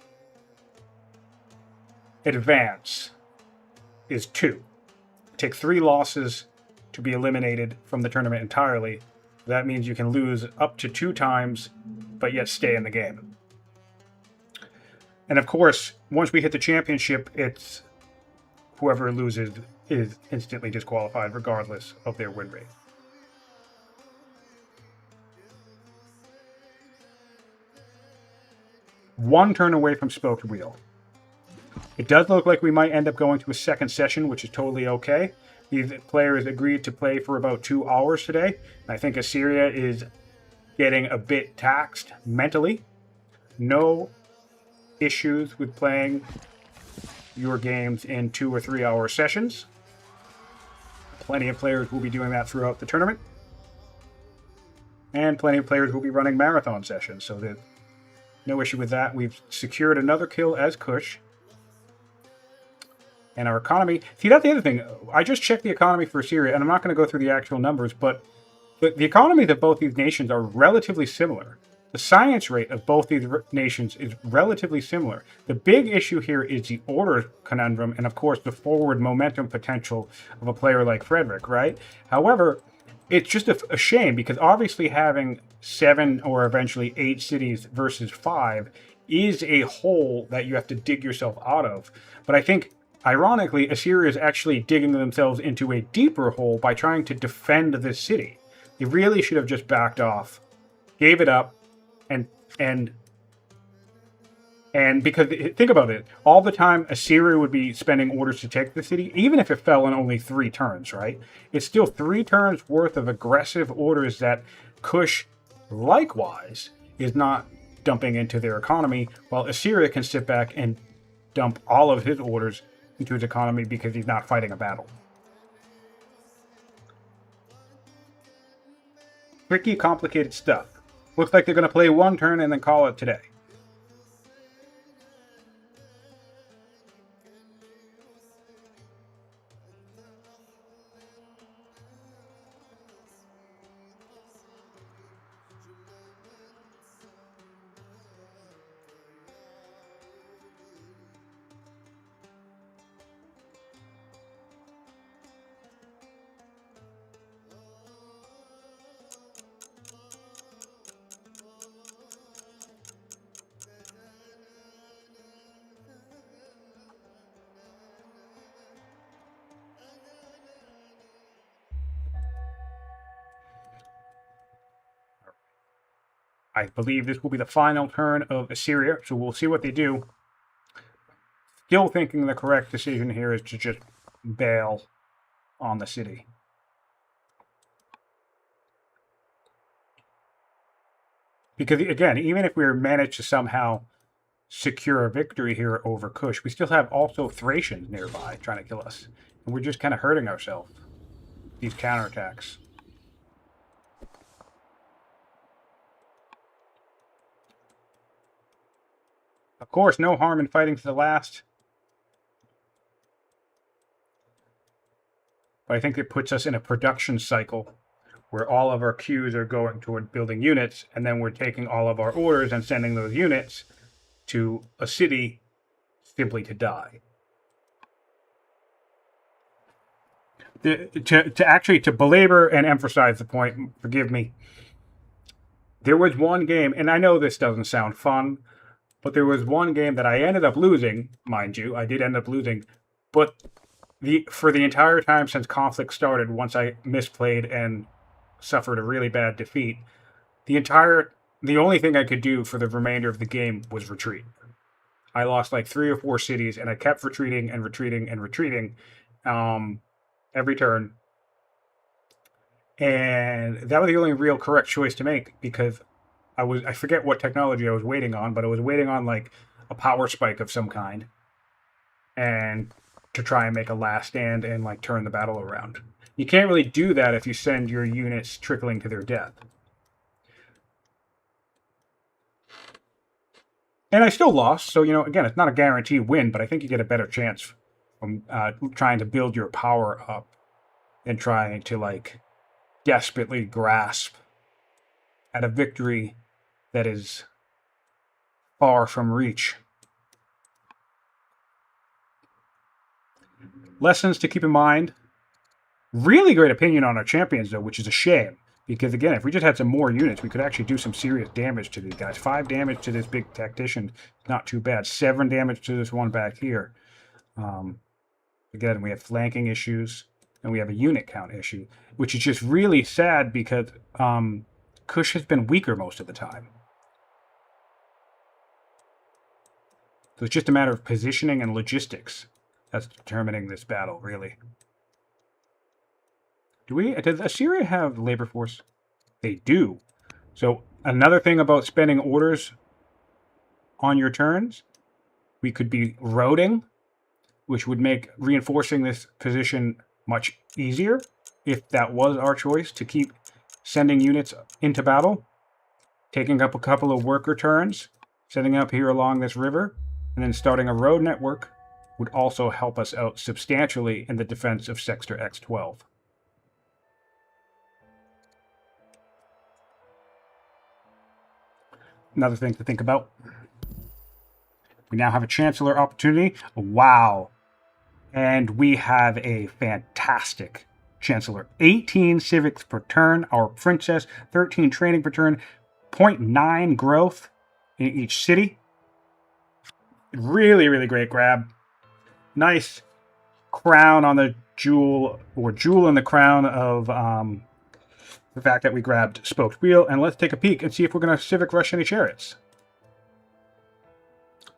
advance is 2. Take 3 losses to be eliminated from the tournament entirely. That means you can lose up to 2 times, but yet stay in the game. And of course, once we hit the championship, it's whoever loses is instantly disqualified regardless of their win rate. One turn away from spoked wheel. It does look like we might end up going to a second session, which is totally okay. These players agreed to play for about 2 hours today. I think Assyria is getting a bit taxed mentally. No issues with playing your games in 2 or 3 hour sessions. Plenty of players will be doing that throughout the tournament. And plenty of players will be running marathon sessions, so there's no issue with that. We've secured another kill as Kush. And our economy... See, that's the other thing. I just checked the economy for Syria, and I'm not going to go through the actual numbers, but the economies of both these nations are relatively similar. The science rate of both these nations is relatively similar. The big issue here is the order conundrum and, of course, the forward momentum potential of a player like Frederik, right? However, it's just a shame because obviously having 7 or eventually 8 cities versus 5 is a hole that you have to dig yourself out of. But I think, ironically, Assyria is actually digging themselves into a deeper hole by trying to defend this city. They really should have just backed off, gave it up, and because think about it, all the time Assyria would be spending orders to take the city, even if it fell in only 3 turns, right? It's still 3 turns worth of aggressive orders that Kush, likewise, is not dumping into their economy, while Assyria can sit back and dump all of his orders into his economy because he's not fighting a battle. Tricky, complicated stuff. Looks like they're going to play one turn and then call it today. I believe this will be the final turn of Assyria, so we'll see what they do. Still thinking the correct decision here is to just bail on the city. Because, again, even if we manage to somehow secure a victory here over Kush, we still have also Thracians nearby trying to kill us. And we're just kind of hurting ourselves. These counterattacks. Of course, no harm in fighting to the last. But I think it puts us in a production cycle where all of our queues are going toward building units, and then we're taking all of our orders and sending those units to a city simply to die. To belabor and emphasize the point, forgive me, there was one game, and I know this doesn't sound fun, but there was one game that I ended up losing, mind you, I did end up losing, but for the entire time since conflict started, once I misplayed and suffered a really bad defeat, the only thing I could do for the remainder of the game was retreat. I lost like 3 or 4 cities, and I kept retreating and retreating and retreating every turn. And that was the only real correct choice to make, because I forget what technology I was waiting on, but I was waiting on like a power spike of some kind, and to try and make a last stand and like turn the battle around. You can't really do that if you send your units trickling to their death. And I still lost, so, again, it's not a guaranteed win, but I think you get a better chance from trying to build your power up than trying to, like, desperately grasp at a victory that is far from reach. Lessons to keep in mind. Really great opinion on our champions, though, which is a shame. Because, again, if we just had some more units, we could actually do some serious damage to these guys. 5 damage to this big tactician, not too bad. 7 damage to this one back here. Again, we have flanking issues, and we have a unit count issue, which is just really sad because Kush has been weaker most of the time. So it's just a matter of positioning and logistics that's determining this battle, really. Does Assyria have labor force? They do. So another thing about spending orders on your turns, we could be roading, which would make reinforcing this position much easier if that was our choice, to keep sending units into battle, taking up a couple of worker turns, setting up here along this river, and then starting a road network would also help us out substantially in the defense of Sector X12. Another thing to think about. We now have a Chancellor opportunity. Wow. And we have a fantastic Chancellor. 18 civics per turn. Our Princess, 13 training per turn. 0.9 growth in each city. Really, really great grab. Nice crown on the jewel, or jewel in the crown of the fact that we grabbed Spoked Wheel. And let's take a peek and see if we're going to Civic Rush any chariots.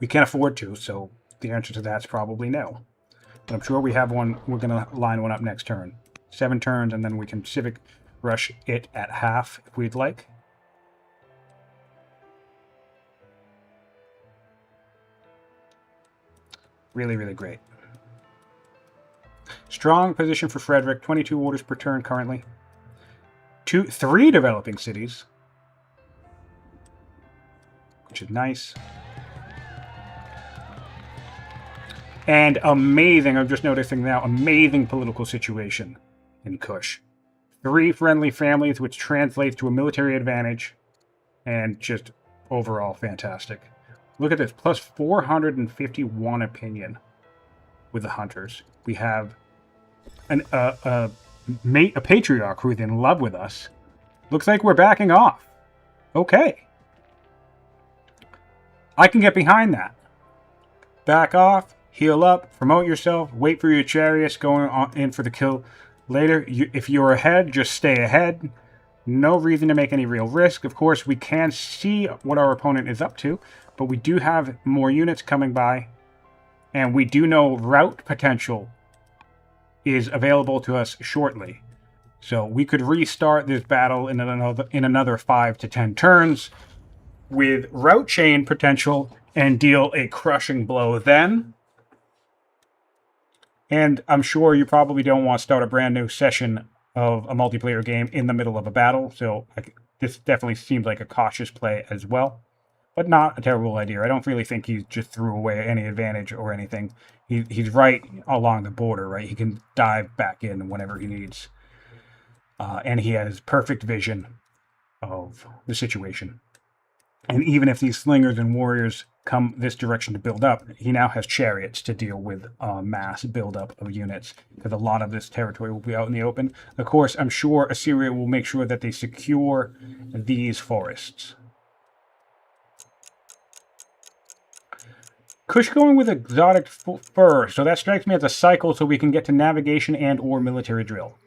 We can't afford to, so the answer to that's probably no. But I'm sure we have one. We're going to line one up next turn. 7 turns, and then we can Civic Rush it at half if we'd like. Really, really great. Strong position for Frederik. 22 orders per turn currently. 3 developing cities. which is nice. And amazing, I'm just noticing now, amazing political situation in Kush. 3 friendly families, which translates to a military advantage, and just overall fantastic. Look at this, plus 451 opinion with the hunters. We have a patriarch who's in love with us. Looks like we're backing off. Okay. I can get behind that. Back off, heal up, promote yourself, wait for your chariots going on in for the kill later. If you're ahead, just stay ahead. No reason to make any real risk. Of course, we can see what our opponent is up to, but we do have more units coming by, and we do know route potential is available to us shortly. So we could restart this battle in another 5 to 10 turns with route chain potential and deal a crushing blow then. And I'm sure you probably don't want to start a brand new session of a multiplayer game in the middle of a battle, so this definitely seems like a cautious play as well. But not a terrible idea. I don't really think he just threw away any advantage or anything. He's right along the border, right? He can dive back in whenever he needs. And he has perfect vision of the situation. And even if these slingers and warriors come this direction to build up, he now has chariots to deal with mass buildup of units, because a lot of this territory will be out in the open. Of course, I'm sure Assyria will make sure that they secure these forests. Kush going with exotic fur, so that strikes me as a cycle, so we can get to navigation and or military drill.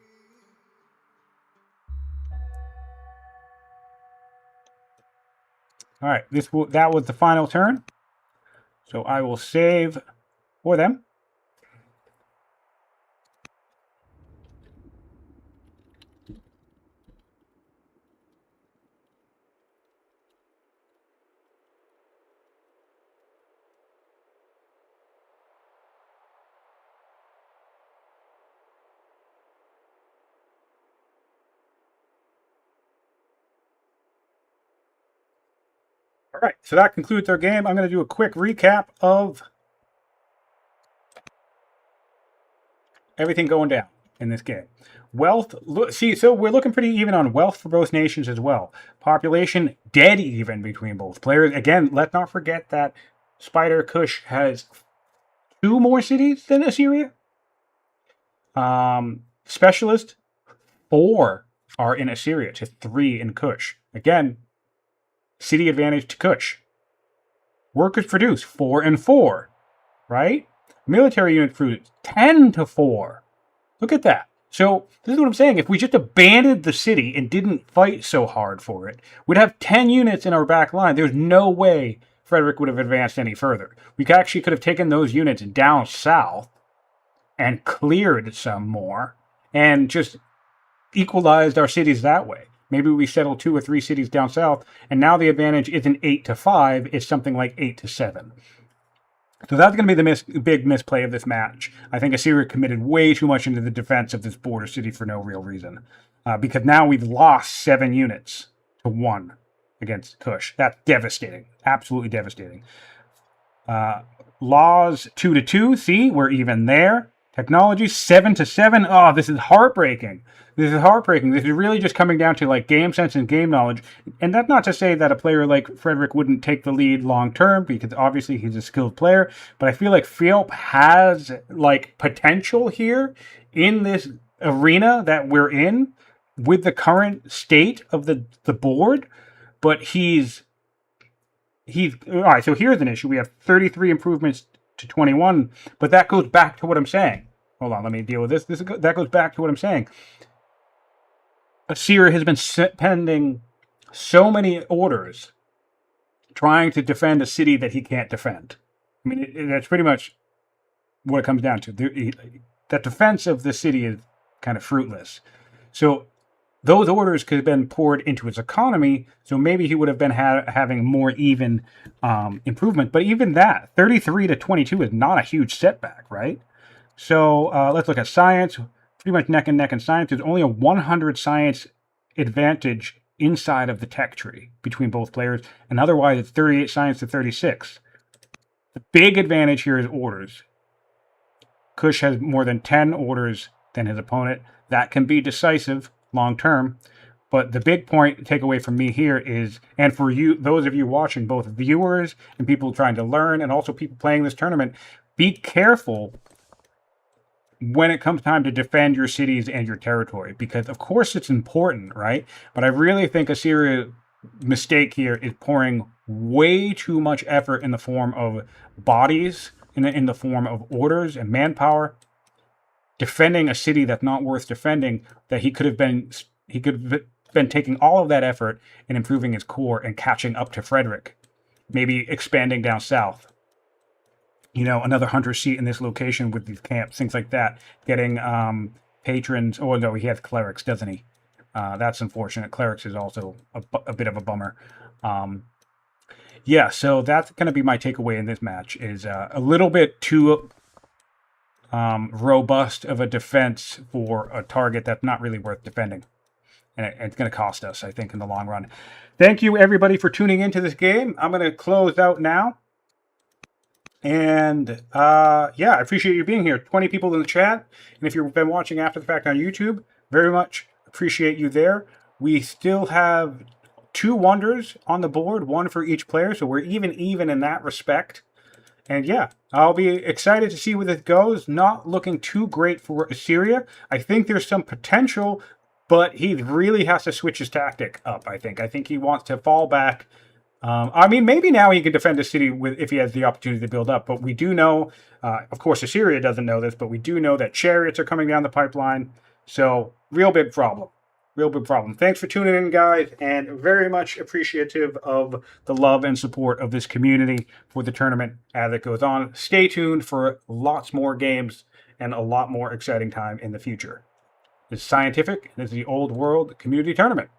All right, that was the final turn, so I will save for them. All right, so that concludes our game. I'm going to do a quick recap of everything going down in this game. Wealth, so we're looking pretty even on wealth for both nations as well. Population, dead even between both players. Again, let's not forget that Spider Kush has 2 more cities than Assyria. Specialist, 4 are in Assyria to 3 in Kush. Again, city advantage to Kush. Workers produce 4 and 4, right? Military unit produce 10 to 4. Look at that. So this is what I'm saying. If we just abandoned the city and didn't fight so hard for it, we'd have 10 units in our back line. There's no way Frederik would have advanced any further. We actually could have taken those units down south and cleared some more and just equalized our cities that way. Maybe we settle 2 or 3 cities down south, and now the advantage isn't 8 to 5, it's something like 8 to 7. So that's going to be the big misplay of this match. I think Assyria committed way too much into the defense of this border city for no real reason. Because now we've lost 7 units to 1 against Kush. That's devastating. Absolutely devastating. Laws 2 to 2. See, we're even there. Technology 7 to 7. Oh, this is heartbreaking. This is heartbreaking. This is really just coming down to like game sense and game knowledge. And that's not to say that a player like Frederik wouldn't take the lead long term, because obviously he's a skilled player. But I feel like Phielp has like potential here in this arena that we're in with the current state of the board. But he's all right. So here's an issue. We have 33 improvements to 21, but that goes back to what I'm saying. Hold on, let me deal with this. That goes back to what I'm saying. Assyria has been spending so many orders trying to defend a city that he can't defend. I mean, that's pretty much what it comes down to. That defense of the city is kind of fruitless. So those orders could have been poured into his economy, so maybe he would have been having more even improvement. But even that, 33 to 22 is not a huge setback, right? So let's look at science. Pretty much neck and neck in science. There's only a 100 science advantage inside of the tech tree between both players, and otherwise it's 38 science to 36. The big advantage here is orders. Kush has more than 10 orders than his opponent. That can be decisive long term. But the big point takeaway from me here is, and for you, those of you watching, both viewers and people trying to learn, and also people playing this tournament, be careful when it comes time to defend your cities and your territory, because of course it's important, right? But I really think a serious mistake here is pouring way too much effort in the form of bodies, in the form of orders and manpower, defending a city that's not worth defending, that he could have been taking all of that effort and improving his core and catching up to Frederik, maybe expanding down south. You know, another hunter seat in this location with these camps, things like that. Getting patrons. Oh, no, he has clerics, doesn't he? That's unfortunate. Clerics is also a bit of a bummer. Yeah, so that's going to be my takeaway in this match, is a little bit too robust of a defense for a target that's not really worth defending. And it's going to cost us, I think, in the long run. Thank you, everybody, for tuning into this game. I'm going to close out now. And, yeah, I appreciate you being here. 20 people in the chat. And if you've been watching after the fact on YouTube, very much appreciate you there. We still have 2 wonders on the board, 1 for each player. So we're even in that respect. And, yeah, I'll be excited to see where this goes. Not looking too great for Assyria. I think there's some potential, but he really has to switch his tactic up, I think. I think he wants to fall back. I mean, maybe now he can defend a city if he has the opportunity to build up. But we do know, of course, Assyria doesn't know this, but we do know that chariots are coming down the pipeline. So, real big problem. Real big problem. Thanks for tuning in, guys, and very much appreciative of the love and support of this community for the tournament as it goes on. Stay tuned for lots more games and a lot more exciting time in the future. This is Scientific. This is the Old World Community Tournament.